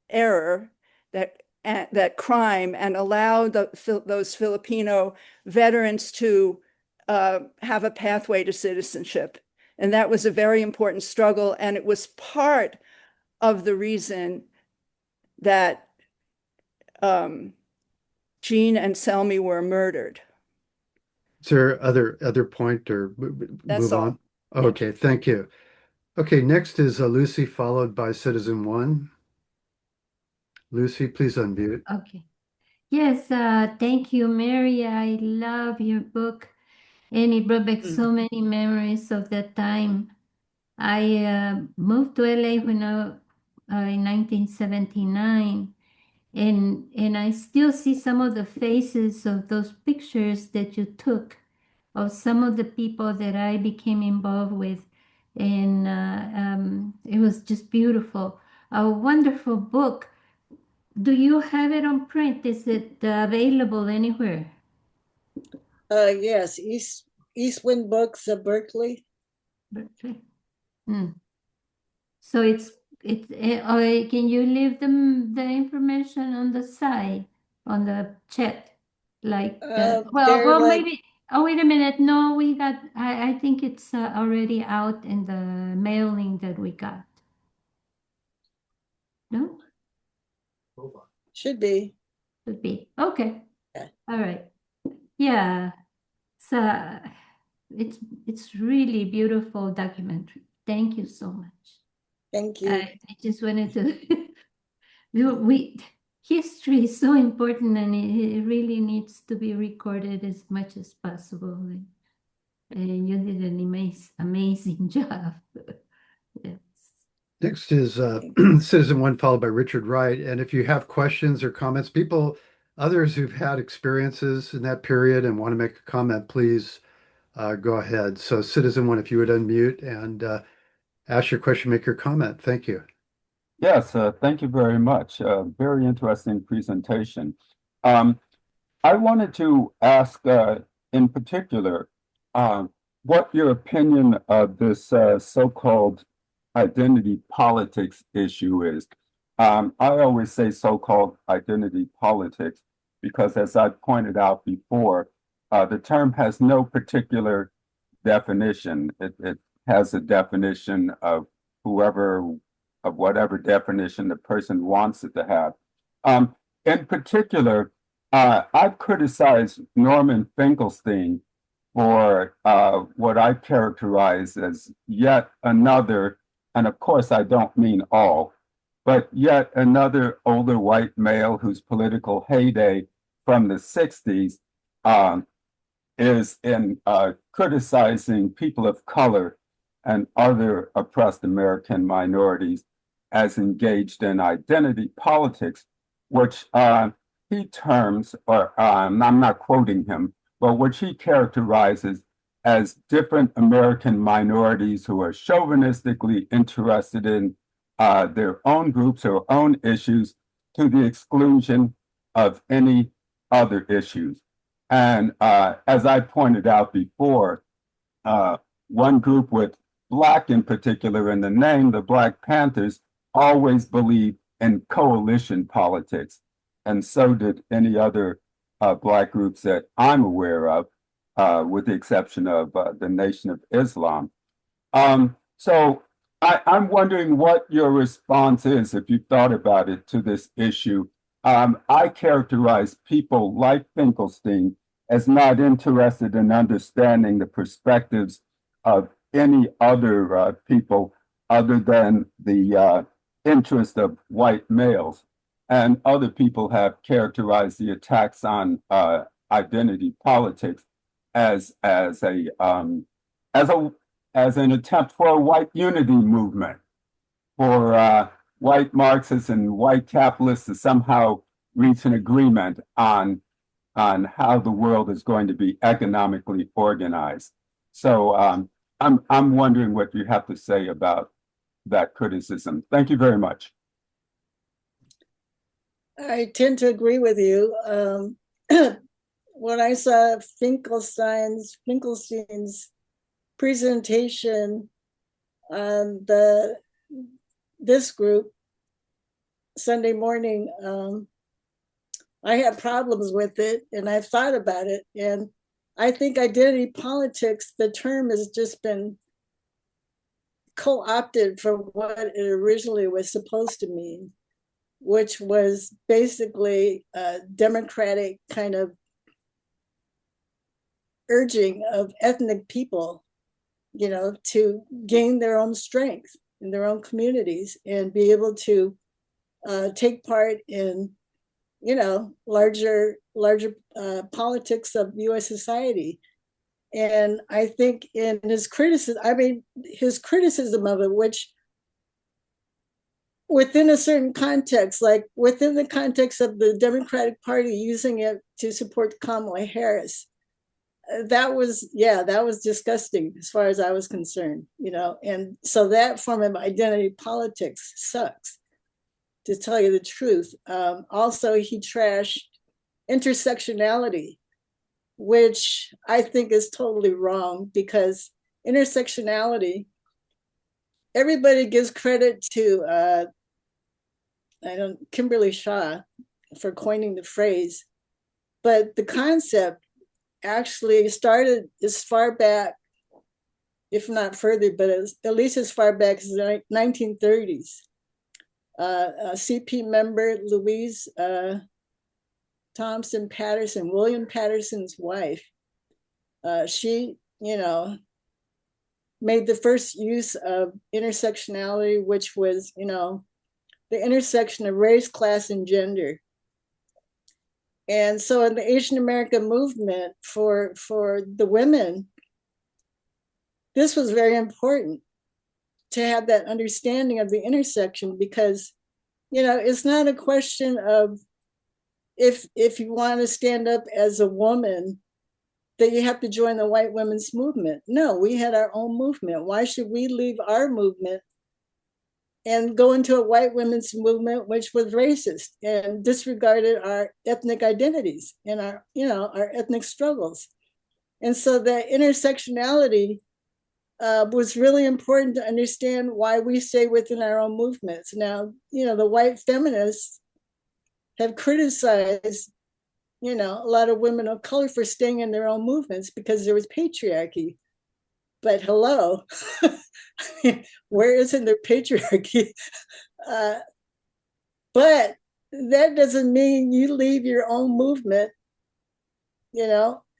error, that crime, and allowed those Filipino veterans to have a pathway to citizenship. And that was a very important struggle. And it was part of the reason that Jean and Selmy were murdered. Is there other point or That's move all. on? Okay, thank you. Okay, next is Lucy, followed by Citizen One. Lucy, please unmute. Okay. Yes, thank you, Mary. I love your book, and it brought back so many memories of that time. I moved to LA in 1979, and I still see some of the faces of those pictures that you took of some of the people that I became involved with, and it was just beautiful. A wonderful book. Do you have it on print? Is it available anywhere? Yes, East Wind Books of Berkeley. Berkeley. So can you leave them the information on the side, on the chat? Like they're like, maybe, oh, wait a minute. No, I think it's already out in the mailing that we got. No? should be. Could be. Okay. Yeah. All right. Yeah. So it's really beautiful documentary. Thank you so much. Thank you. I just wanted to history is so important, and it really needs to be recorded as much as possible. And you did an amazing job. Yes. Next is Citizen One, followed by Richard Wright. And if you have questions or comments, others who've had experiences in that period and want to make a comment, please go ahead. So Citizen One, if you would unmute and ask your question, make your comment. Thank you. Yes, thank you very much. Very interesting presentation. Um, I wanted to ask in particular what your opinion of this so-called identity politics issue is. I always say so-called identity politics because, as I pointed out before, the term has no particular definition. It has a definition of whatever definition the person wants it to have. In particular, I've criticized Norman Finkelstein for what I characterize as yet another, and of course I don't mean all, but yet another older white male whose political heyday from the 60s is in criticizing people of color and other oppressed American minorities as engaged in identity politics, which he terms, or I'm not quoting him, but which he characterizes as different American minorities who are chauvinistically interested in their own groups or own issues to the exclusion of any other issues. And as I pointed out before, one group with Black in particular in the name, the Black Panthers, always believed in coalition politics. And so did any other Black groups that I'm aware of, with the exception of the Nation of Islam. So I'm wondering what your response is, if you thought about it, to this issue. I characterize people like Finkelstein as not interested in understanding the perspectives of any other people other than the interest of white males. And other people have characterized the attacks on identity politics as an attempt for a white unity movement, for white Marxists and white capitalists to somehow reach an agreement on how the world is going to be economically organized. So I'm wondering what you have to say about that criticism. Thank you very much. I tend to agree with you. When I saw Finkelstein's presentation on this group Sunday morning, I had problems with it, and I've thought about it. And I think identity politics, the term has just been co-opted from what it originally was supposed to mean, which was basically a democratic kind of urging of ethnic people, to gain their own strength in their own communities and be able to take part in, larger politics of U.S. society. And I think in his criticism of it, which within a certain context, like within the context of the Democratic Party using it to support Kamala Harris, that was disgusting as far as I was concerned, and so that form of identity politics sucks, to tell you the truth. Also, he trashed intersectionality, which I think is totally wrong, because intersectionality, everybody gives credit to Kimberly Shaw for coining the phrase, but the concept actually started as far back, if not further, but at least as far back as the 1930s. A CP member, Louise Thompson Patterson, William Patterson's wife, she, made the first use of intersectionality, which was, the intersection of race, class, and gender. And so in the Asian American movement for the women, this was very important to have that understanding of the intersection, because, it's not a question of if you want to stand up as a woman that you have to join the white women's movement. No, we had our own movement. Why should we leave our movement and go into a white women's movement, which was racist and disregarded our ethnic identities and our, our ethnic struggles? And so that intersectionality was really important to understand why we stay within our own movements. Now, the white feminists have criticized, a lot of women of color for staying in their own movements because there was patriarchy. But hello, where isn't there patriarchy? But that doesn't mean you leave your own movement,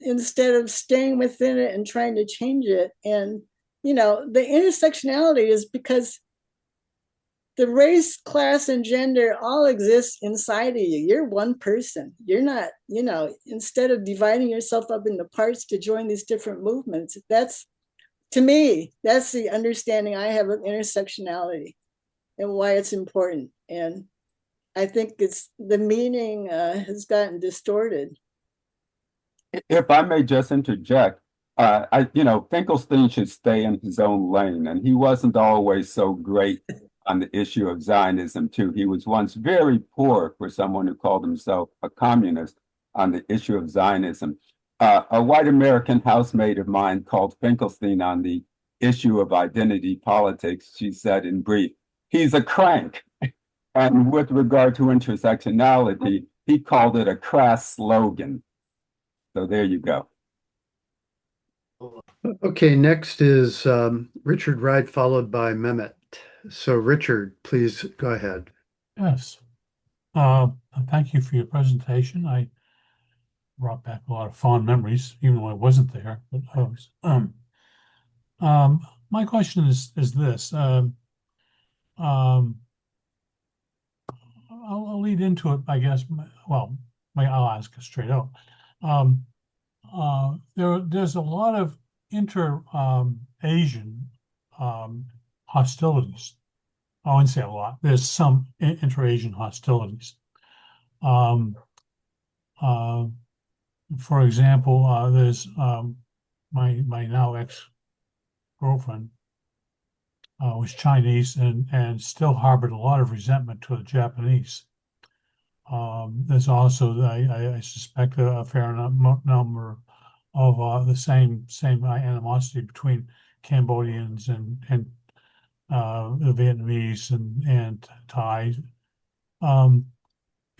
instead of staying within it and trying to change it. And, the intersectionality is because the race, class, and gender all exist inside of you. You're one person. You're not, instead of dividing yourself up into parts to join these different movements, to me, that's the understanding I have of intersectionality and why it's important. And I think the meaning has gotten distorted. If I may just interject, Finkelstein should stay in his own lane, and he wasn't always so great on the issue of Zionism too. He was once very poor for someone who called himself a communist on the issue of Zionism. A white American housemate of mine called Finkelstein on the issue of identity politics. She said in brief, he's a crank. And with regard to intersectionality, he called it a crass slogan. So there you go. Okay, next is Richard Wright, followed by Mehmet. So Richard, please go ahead. Yes. Thank you for your presentation. I brought back a lot of fond memories, even though I wasn't there. But my question is this. I'll lead into it, I guess. Well, I'll ask it straight out. There's a lot of inter-Asian hostilities. I wouldn't say a lot. There's some inter-Asian hostilities. For example, there's my now ex-girlfriend was Chinese and still harbored a lot of resentment to the Japanese. There's also, I suspect, a fair number of the same animosity between Cambodians and the Vietnamese and Thai.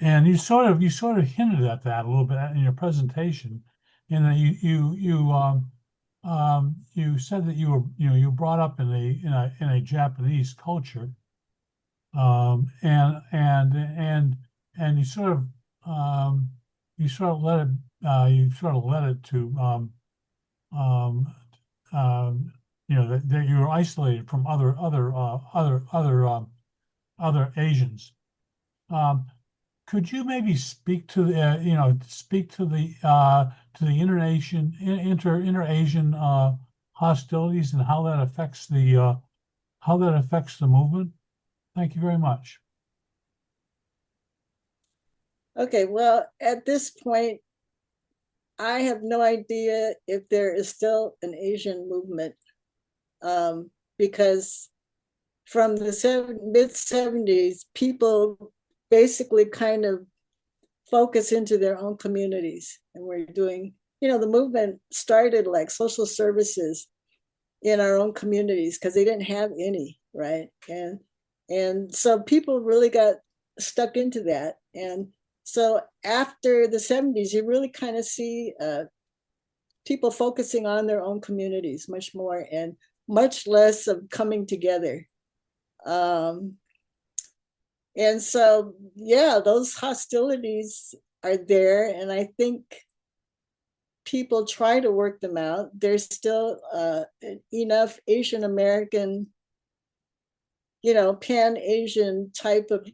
And you sort of hinted at that a little bit in your presentation, in that you said that you brought up in a Japanese culture, and you sort of let it to that you were isolated from other Asians. Could you maybe speak to the inter-Asian hostilities and how that affects the movement? Thank you very much. Okay, well, at this point, I have no idea if there is still an Asian movement, because from the mid-70s, people basically kind of focus into their own communities. And we're doing, the movement started like social services in our own communities because they didn't have any, right? And so people really got stuck into that. And so after the 70s, you really kind of see people focusing on their own communities much more and much less of coming together. And so, yeah, those hostilities are there. And I think people try to work them out. There's still enough Asian American, Pan-Asian type of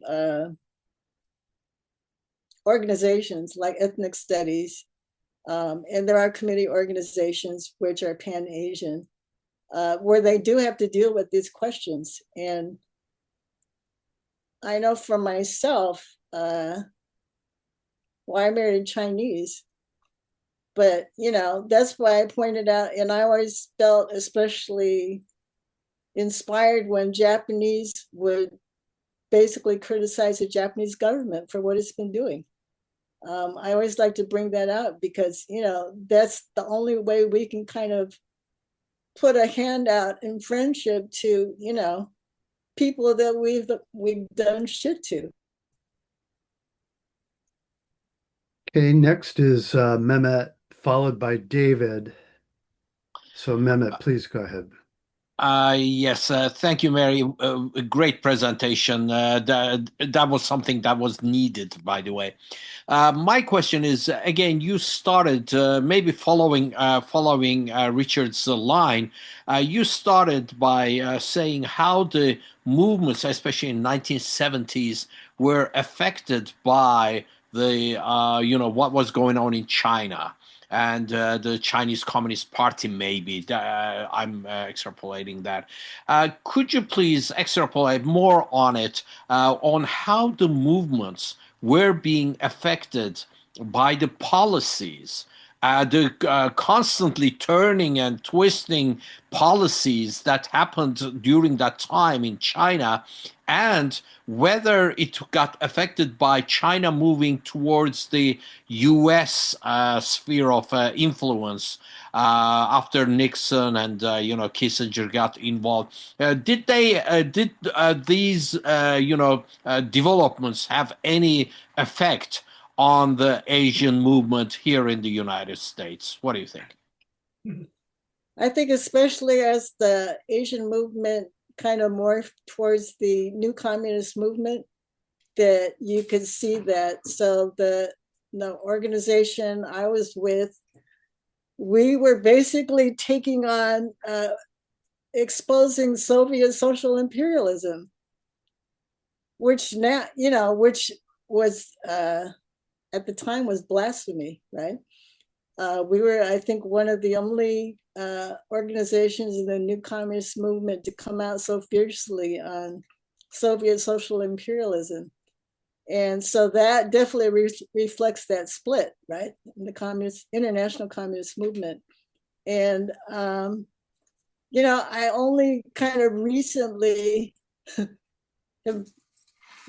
organizations like ethnic studies. And there are community organizations which are Pan-Asian, where they do have to deal with these questions. And I know for myself, I married Chinese. But, that's why I pointed out, and I always felt especially inspired when Japanese would basically criticize the Japanese government for what it's been doing. I always like to bring that out because, that's the only way we can kind of put a hand out in friendship to, people that we've done shit to. Okay, next is Mehmet, followed by David. So Mehmet, please go ahead. Yes, thank you, Mary. A great presentation. That was something that was needed, by the way. My question is, again, you started maybe following Richard's line. You started by saying how the movements, especially in 1970s, were affected by the what was going on in China and the Chinese Communist Party, maybe. I'm extrapolating that. Could you please extrapolate more on it, on how the movements were being affected by the policies, the constantly turning and twisting policies that happened during that time in China, and whether it got affected by China moving towards the U.S. Sphere of influence after Nixon and Kissinger got involved. Did these developments have any effect on the Asian movement here in the United States? What do you think? I think especially as the Asian movement kind of morphed towards the new communist movement, that you could see that. So the organization I was with, we were basically taking on exposing Soviet social imperialism, which now, which was at the time was blasphemy, right? We were, I think, one of the only organizations in the new communist movement to come out so fiercely on Soviet social imperialism. And so that definitely reflects that split, right? In the international communist movement. And, I only kind of recently have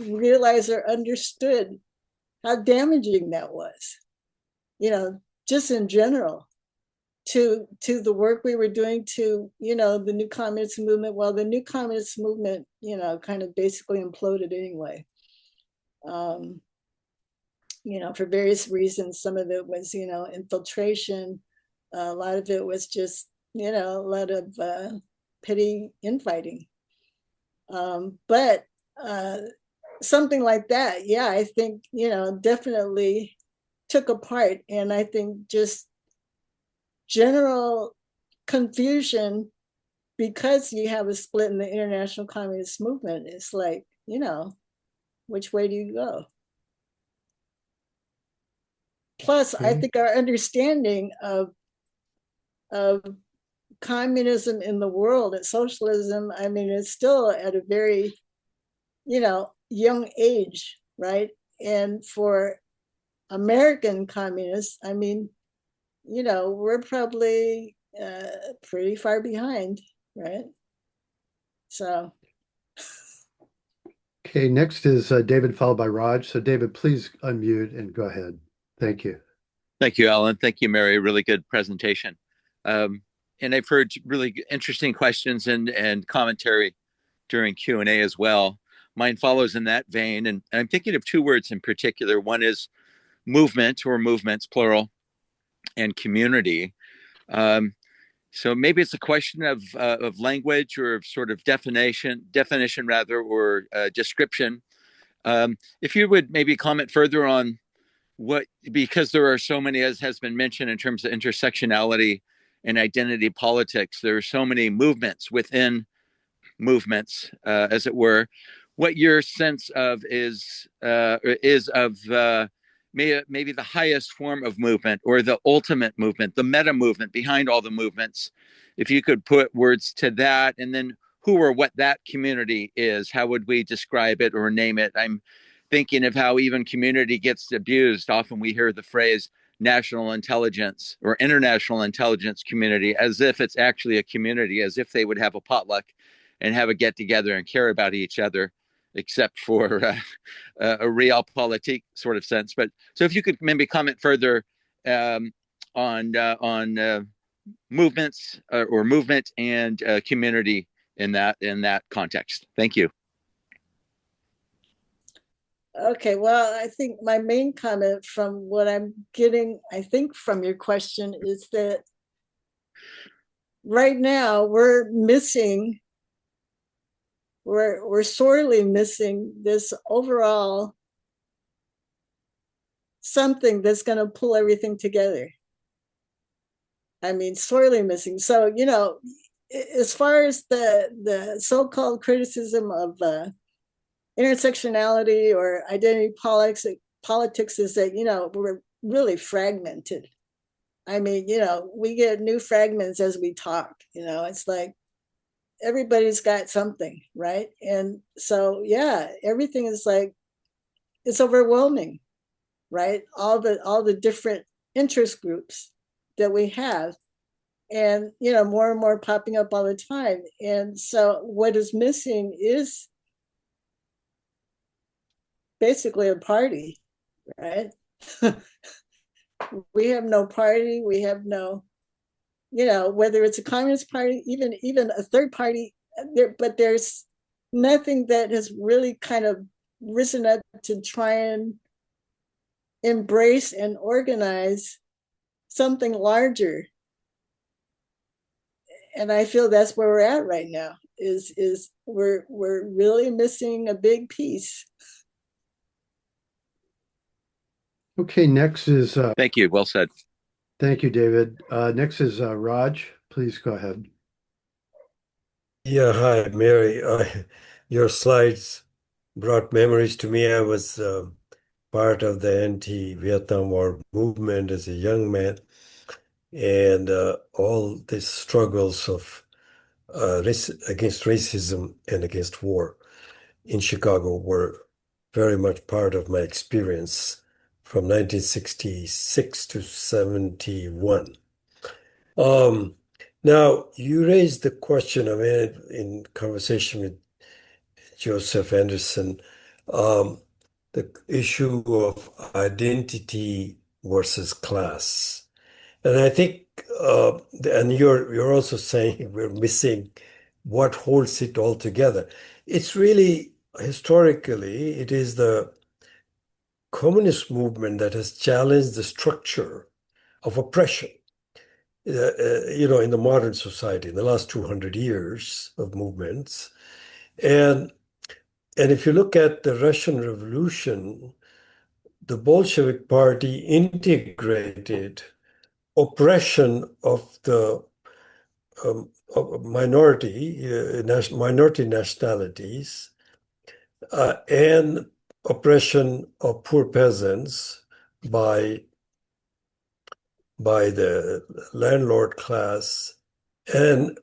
realized or understood how damaging that was, just in general, to the work we were doing to, the new communist movement. Well, the new communist movement, kind of basically imploded anyway. For various reasons. Some of it was, infiltration. A lot of it was just, a lot of petty infighting. But something like that, yeah, I think, definitely took a part. And I think just general confusion, because you have a split in the international communist movement. It's like, which way do you go? Plus, I think our understanding of communism in the world and socialism, I mean, it's still at a very, young age, right? And for American communists, I mean, we're probably pretty far behind, right? So. Okay, next is David, followed by Raj. So David, please unmute and go ahead. Thank you. Thank you, Alan. Thank you, Mary. Really good presentation. And I've heard really interesting questions and commentary during Q&A as well. Mine follows in that vein. And I'm thinking of two words in particular. One is movement, or movements, plural, and community. So maybe it's a question of language, or of sort of definition rather, or description. If you would maybe comment further on what, because there are so many, as has been mentioned, in terms of intersectionality and identity politics, there are so many movements within movements, as it were. What your sense of is of maybe the highest form of movement, or the ultimate movement, the meta movement behind all the movements. If you could put words to that, and then who or what that community is, how would we describe it or name it? I'm thinking of how even community gets abused. Often we hear the phrase national intelligence or international intelligence community as if it's actually a community, as if they would have a potluck and have a get together and care about each other, except for a realpolitik sort of sense. But so if you could maybe comment further on movements or movement and community in that context. Thank you. Okay, well, I think my main comment from what I'm getting, I think from your question, is that right now we're sorely missing this overall something that's going to pull everything together. I mean, sorely missing. So, you know, as far as the so-called criticism of intersectionality or identity politics is that, you know, we're really fragmented. I mean, you know, we get new fragments as we talk, you know, it's like everybody's got something, right? And so, yeah, everything is like, it's overwhelming, right? All the different interest groups that we have, and, you know, more and more popping up all the time. And so what is missing is basically a party, right? We have no party. We have no, you know, whether it's a communist party, even a third party, but there's nothing that has really kind of risen up to try and embrace and organize something larger. And I feel that's where we're at right now. Is we're really missing a big piece. Okay, next is Thank you. Well said. thank you, David. Next is Raj. Please go ahead. Yeah, hi, Mary. Your slides brought memories to me. I was part of the anti-Vietnam War movement as a young man, and all the struggles of against racism and against war in Chicago were very much part of my experience from 1966 to 71. Now, you raised the question, I mean, in conversation with Joseph Anderson, the issue of identity versus class. And I think, and you're also saying we're missing what holds it all together. It's really, historically, it is the communist movement that has challenged the structure of oppression. You know, in the modern society, in the last 200 years of movements. And if you look at the Russian Revolution, the Bolshevik Party integrated oppression of the minority nationalities and oppression of poor peasants by the landlord class and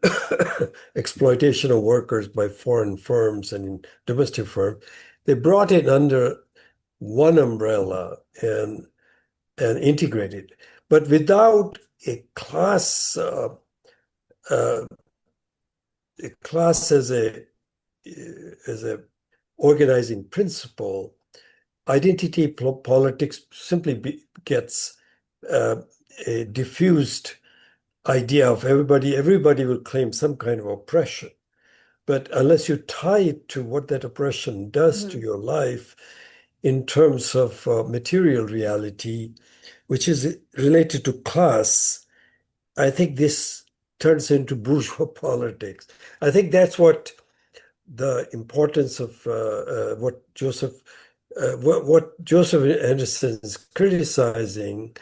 exploitation of workers by foreign firms and domestic firms. They brought it under one umbrella and integrated, but without a class as a organizing principle. Identity politics simply gets a diffused idea of everybody will claim some kind of oppression. But unless you tie it to what that oppression does to your life in terms of material reality, which is related to class, I think this turns into bourgeois politics. I think that's what the importance of what Joseph Anderson is criticizing,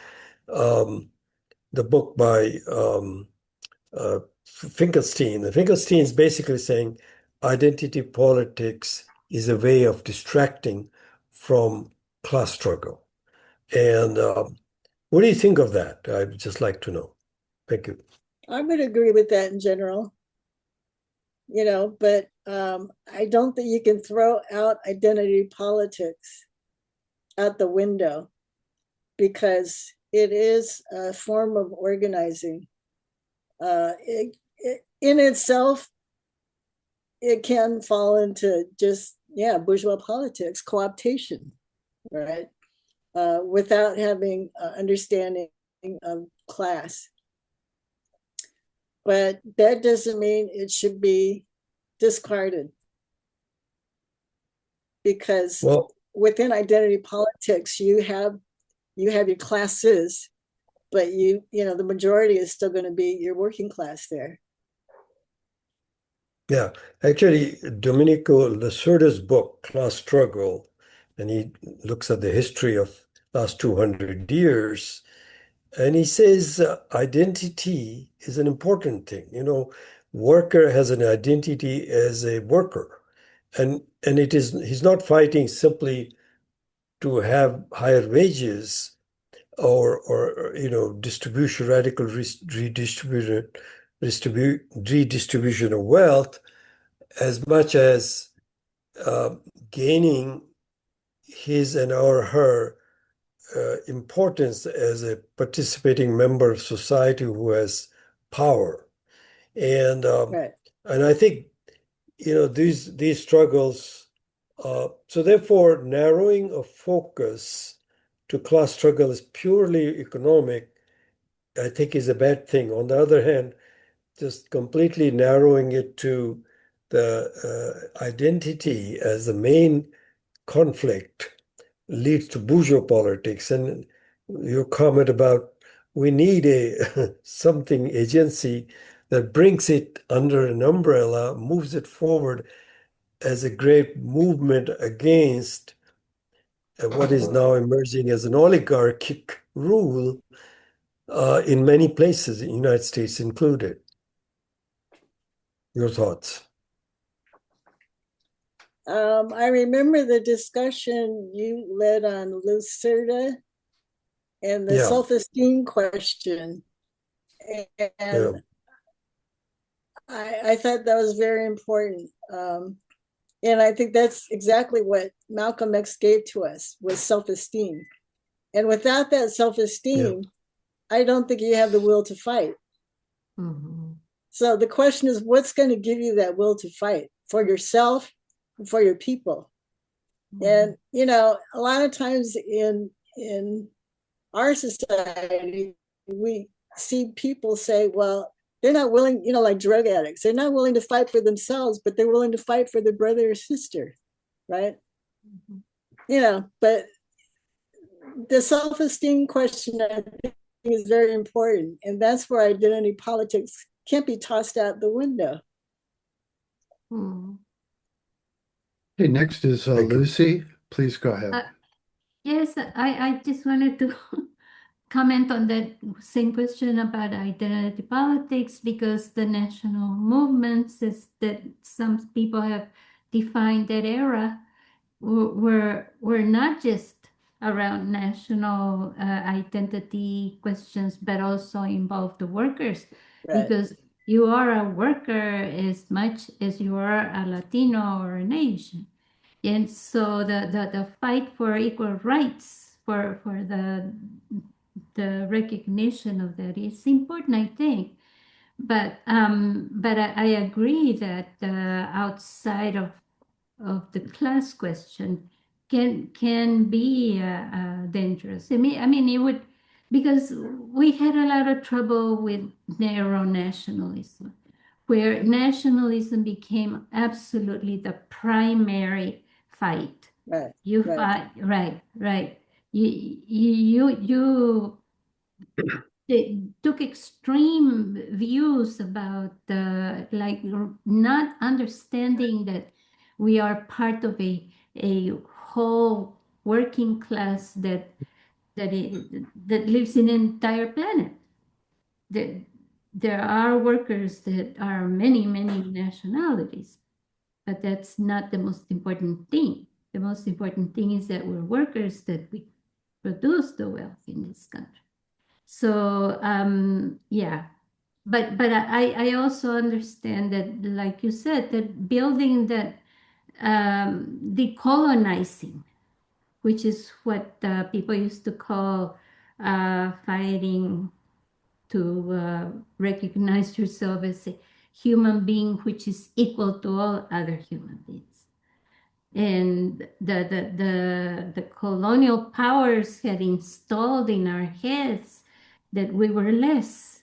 the book by Finkelstein. Finkelstein is basically saying identity politics is a way of distracting from class struggle. And what do you think of that? I'd just like to know. Thank you. I would agree with that in general, you know, but I don't think you can throw out identity politics out the window, because it is a form of organizing. In itself, it can fall into just, bourgeois politics, co-optation, right? Without having understanding of class. But that doesn't mean it should be discarded, because within identity politics, you have your classes, but the majority is still going to be your working class there. Yeah, actually, Domenico Lacerda's book, Class Struggle, and he looks at the history of last 200 years, and he says identity is an important thing. Worker has an identity as a worker, and he's not fighting simply to have higher wages or radical redistribution of wealth, as much as gaining his and her importance as a participating member of society who has power. And Right. and I think these struggles. So therefore, narrowing of focus to class struggle is purely economic, I think, is a bad thing. On the other hand, just completely narrowing it to the identity as the main conflict leads to bourgeois politics. And your comment about we need a something agency that brings it under an umbrella, moves it forward as a great movement against what is now emerging as an oligarchic rule in many places, the United States included. Your thoughts? I remember the discussion you led on Lucerda and the self-esteem question. And I thought that was very important. And I think that's exactly what Malcolm X gave to us, was self-esteem. And without that self-esteem, I don't think you have the will to fight. Mm-hmm. So the question is, what's going to give you that will to fight for yourself and for your people? Mm-hmm. And, a lot of times in our society, we see people say, well, they're not willing, like drug addicts, they're not willing to fight for themselves, but they're willing to fight for their brother or sister, right? Mm-hmm. But the self-esteem question, I think, is very important. And that's where identity politics can't be tossed out the window. Mm. Okay, next is Lucy. Please go ahead. Yes, I just wanted to comment on that same question about identity politics, because the national movements, is that some people have defined that era, were not just around national identity questions, but also involve the workers. Right. Because you are a worker as much as you are a Latino or an Asian. And so the fight for equal rights, for the recognition of that is important, I think. But I agree that outside of the class question can be dangerous. I mean, it would, because we had a lot of trouble with narrow nationalism, where nationalism became absolutely the primary fight. Right. You fight, right. You they took extreme views about like not understanding that we are part of a whole working class that lives in an entire planet. That there are workers that are many nationalities, but that's not the most important thing. The most important thing is that we're workers, that we produce the wealth in this country. So yeah, but I also understand that, like you said, that building that decolonizing, which is what people used to call fighting to recognize yourself as a human being which is equal to all other human beings. And the colonial powers had installed in our heads that we were less,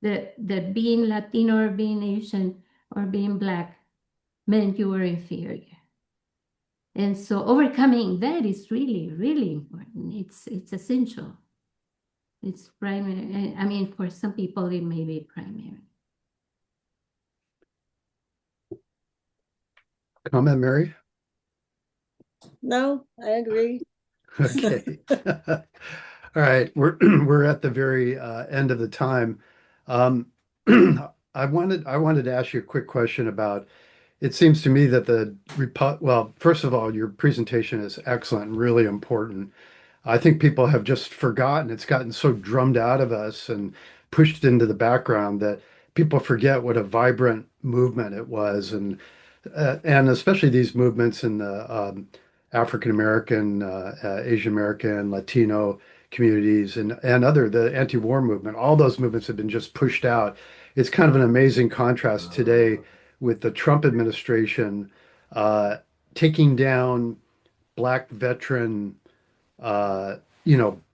that being Latino or being Asian or being Black meant you were inferior. And so overcoming that is really, really important. It's essential. It's primary. I mean, for some people, it may be primary. Comment, Mary? No, I agree. Okay. All right. We're at the very end of the time. Um, I wanted to ask you a quick question about, it seems to me that well, first of all, your presentation is excellent and really important. I think people have just forgotten. It's gotten so drummed out of us and pushed into the background that people forget what a vibrant movement it was, and especially these movements in the African American, Asian American, Latino communities, and other the anti-war movement. All those movements have been just pushed out. It's kind of an amazing contrast today with the Trump administration uh, taking down Black veteran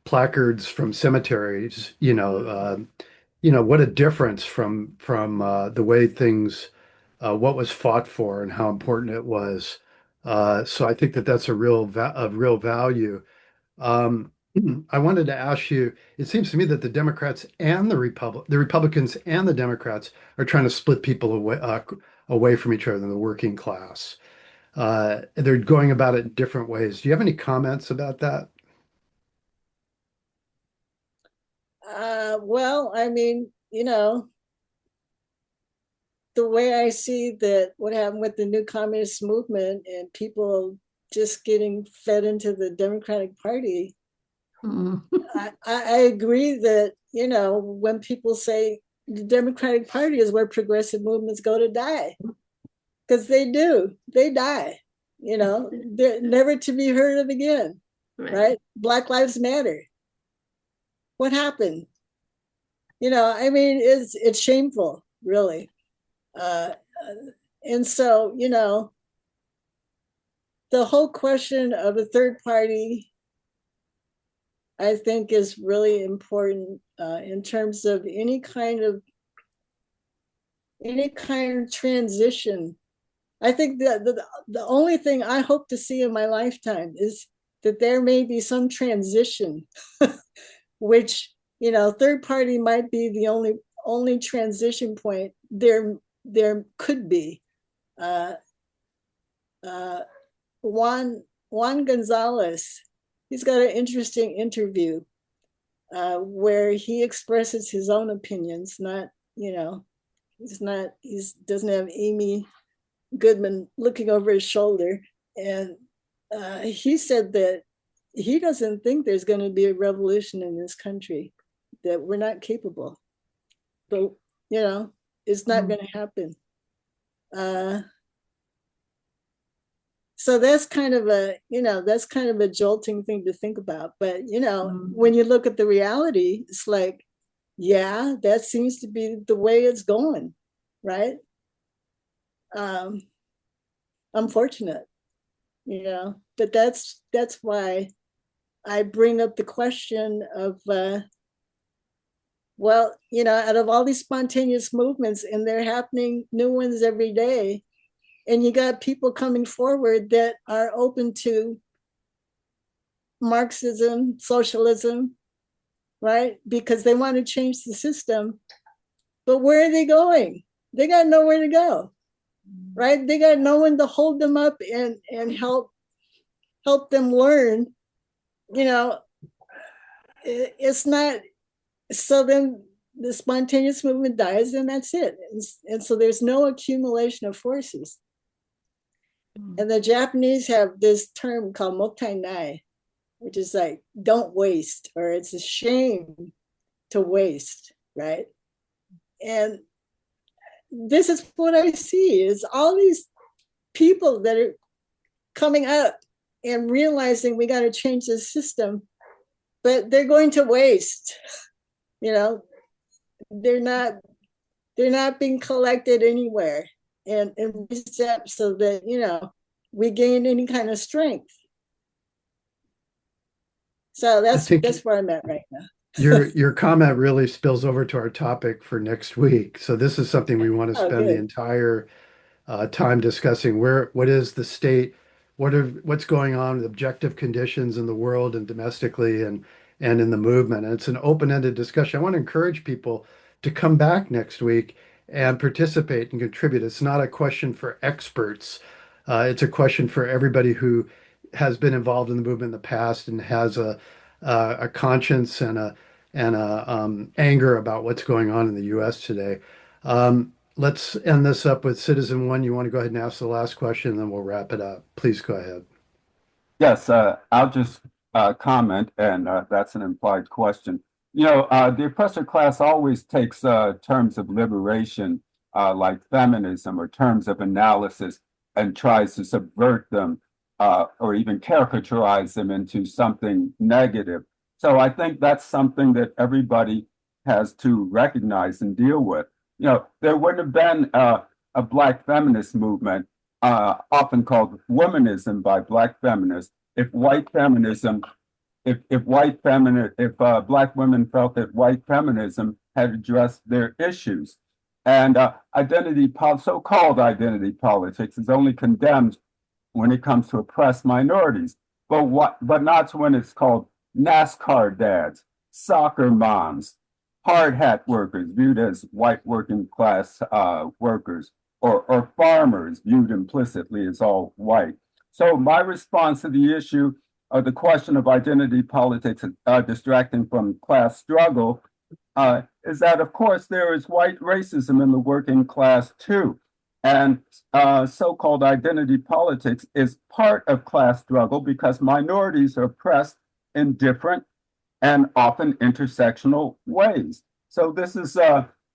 placards from cemeteries. What a difference from the way things, what was fought for and how important it was. So I think that that's a real value. Um, I wanted to ask you, it seems to me that the Democrats and the Republicans and the Democrats are trying to split people away from each other in the working class. They're going about it in different ways. Do you have any comments about that? Well, I mean, the way I see that what happened with the new communist movement and people just getting fed into the Democratic Party, I agree that, when people say the Democratic Party is where progressive movements go to die, because they do, they die, they're never to be heard of again, right? Black Lives Matter. What happened? I mean, it's shameful, really. And so, the whole question of a third party, I think, is really important in terms of any kind of transition. I think that the only thing I hope to see in my lifetime is that there may be some transition, which, third party might be the only transition point there could be. Juan Gonzalez, he's got an interesting interview where he expresses his own opinions. Not, he doesn't have Amy Goodman looking over his shoulder, and he said that he doesn't think there's going to be a revolution in this country, that we're not capable. But it's not going to happen. So that's kind of a jolting thing to think about. But when you look at the reality, it's like, yeah, that seems to be the way it's going, right? Unfortunate, but that's why I bring up the question of well, out of all these spontaneous movements, and they're happening new ones every day, and you got people coming forward that are open to Marxism, socialism, right? Because they want to change the system. But where are they going? They got nowhere to go, right? They got no one to hold them up and help them learn. It's not. So then the spontaneous movement dies, and that's it. And so there's no accumulation of forces. And the Japanese have this term called mottainai, which is like, don't waste, or it's a shame to waste, right? And this is what I see, is all these people that are coming up and realizing we got to change the system, but they're going to waste. You know, they're not being collected anywhere and reset so that, you know, we gain any kind of strength. So that's where I'm at right now. Your comment really spills over to our topic for next week. So this is something we want to Oh, spend the good. entire time discussing what is the state, what's going on with objective conditions in the world and domestically and in the movement. And it's an open-ended discussion. I want to encourage people to come back next week and participate and contribute. It's not a question for experts. It's a question for everybody who has been involved in the movement in the past and has a conscience and a anger about what's going on in the U.S. today. Let's end this up with Citizen One. You want to go ahead and ask the last question, and then we'll wrap it up. Please go ahead. Yes, I'll just comment, and that's an implied question. You know, the oppressor class always takes terms of liberation, like feminism, or terms of analysis, and tries to subvert them or even caricaturize them into something negative. So I think that's something that everybody has to recognize and deal with. You know, there wouldn't have been a Black feminist movement, often called womanism by Black feminists, if white feminism, if Black women felt that white feminism had addressed their issues. And so-called identity politics is only condemned when it comes to oppressed minorities, but not when it's called NASCAR dads, soccer moms, hard hat workers viewed as white working class workers, or farmers viewed implicitly as all white. So my response to the issue of the question of identity politics distracting from class struggle is that, of course, there is white racism in the working class too. And so-called identity politics is part of class struggle because minorities are oppressed in different and often intersectional ways. So this is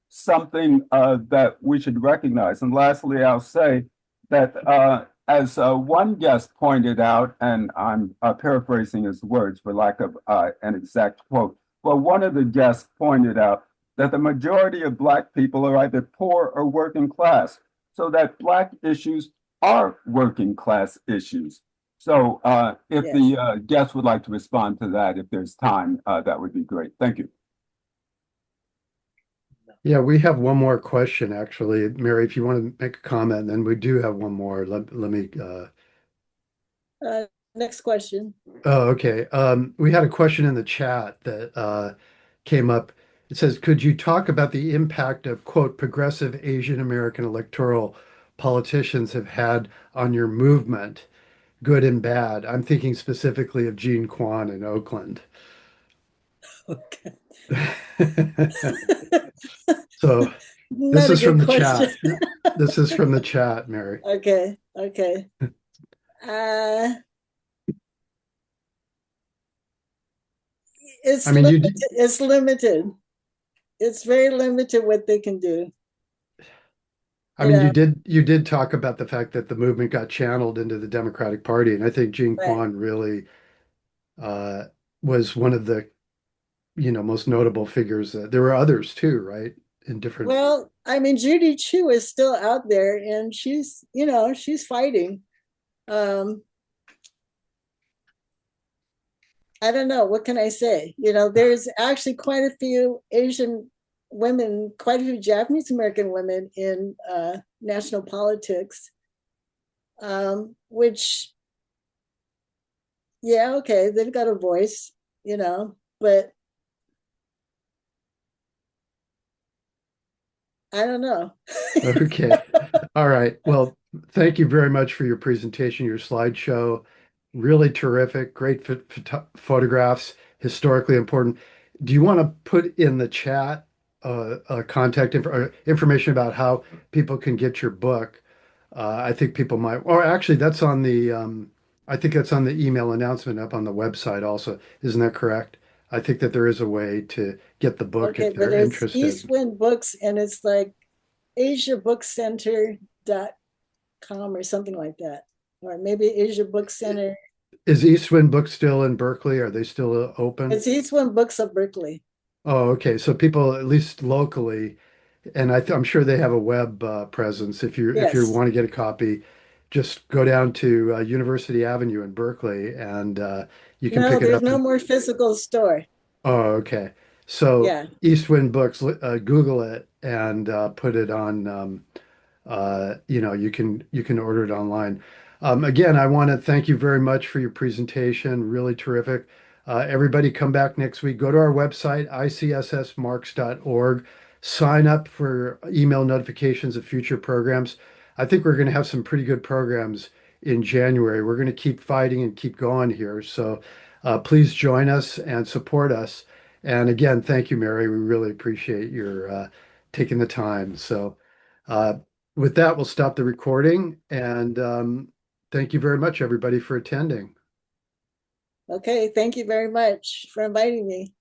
something that we should recognize. And lastly, I'll say that as one guest pointed out, and I'm paraphrasing his words for lack of an exact quote, well, one of the guests pointed out that the majority of Black people are either poor or working class, so that Black issues are working class issues. So if Yes. the guest would like to respond to that, if there's time, that would be great. Thank you. Yeah, we have one more question, actually. Mary, if you want to make a comment, then we do have one more. Let me. Next question. Oh, okay. We had a question in the chat that came up. It says, could you talk about the impact of, quote, progressive Asian American electoral politicians have had on your movement, good and bad? I'm thinking specifically of Gene Kwan in Oakland. Okay. So this Not a is from good the question. chat. This is from the chat, Mary. Okay. It's I mean, limited. It's limited. It's very limited what they can do. you did talk about the fact that the movement got channeled into the Democratic Party, and I think Gene Kwan really was one of the most notable figures. There were others too, right? In different. Well, I mean, Judy Chu is still out there, and she's fighting. I don't know. What can I say? There's actually quite a few Asian women, quite a few Japanese American women in national politics, which, yeah, okay, they've got a voice, but I don't know. Okay. All right. Well, thank you very much for your presentation, your slideshow. Really terrific. Great photographs, historically important. Do you want to put in the chat contact information about how people can get your book? I think people might, or actually, I think that's on the email announcement up on the website also. Isn't that correct? I think that there is a way to get the book Okay, if but they're it's interested. Eastwind Books, and it's like asiabookcenter.com or something like that. Or maybe Asia Book Center. Is Eastwind Book still in Berkeley? Are they still open? It's Eastwind Books of Berkeley. Oh, okay. So people, at least locally, and I'm sure they have a web presence. If you Yes. want to get a copy, just go down to University Avenue in Berkeley, and you can No, pick it there's up. no more physical store. Oh, okay. So Yeah. Eastwind Books, Google it and put it on. You can order it online. Again, I want to thank you very much for your presentation. Really terrific. Everybody come back next week. Go to our website, icssmarks.org. Sign up for email notifications of future programs. I think we're going to have some pretty good programs in January. We're going to keep fighting and keep going here. So please join us and support us. And again, thank you, Mary. We really appreciate your taking the time. So uh, with that, we'll stop the recording and thank you very much, everybody, for attending. Okay. Thank you very much for inviting me.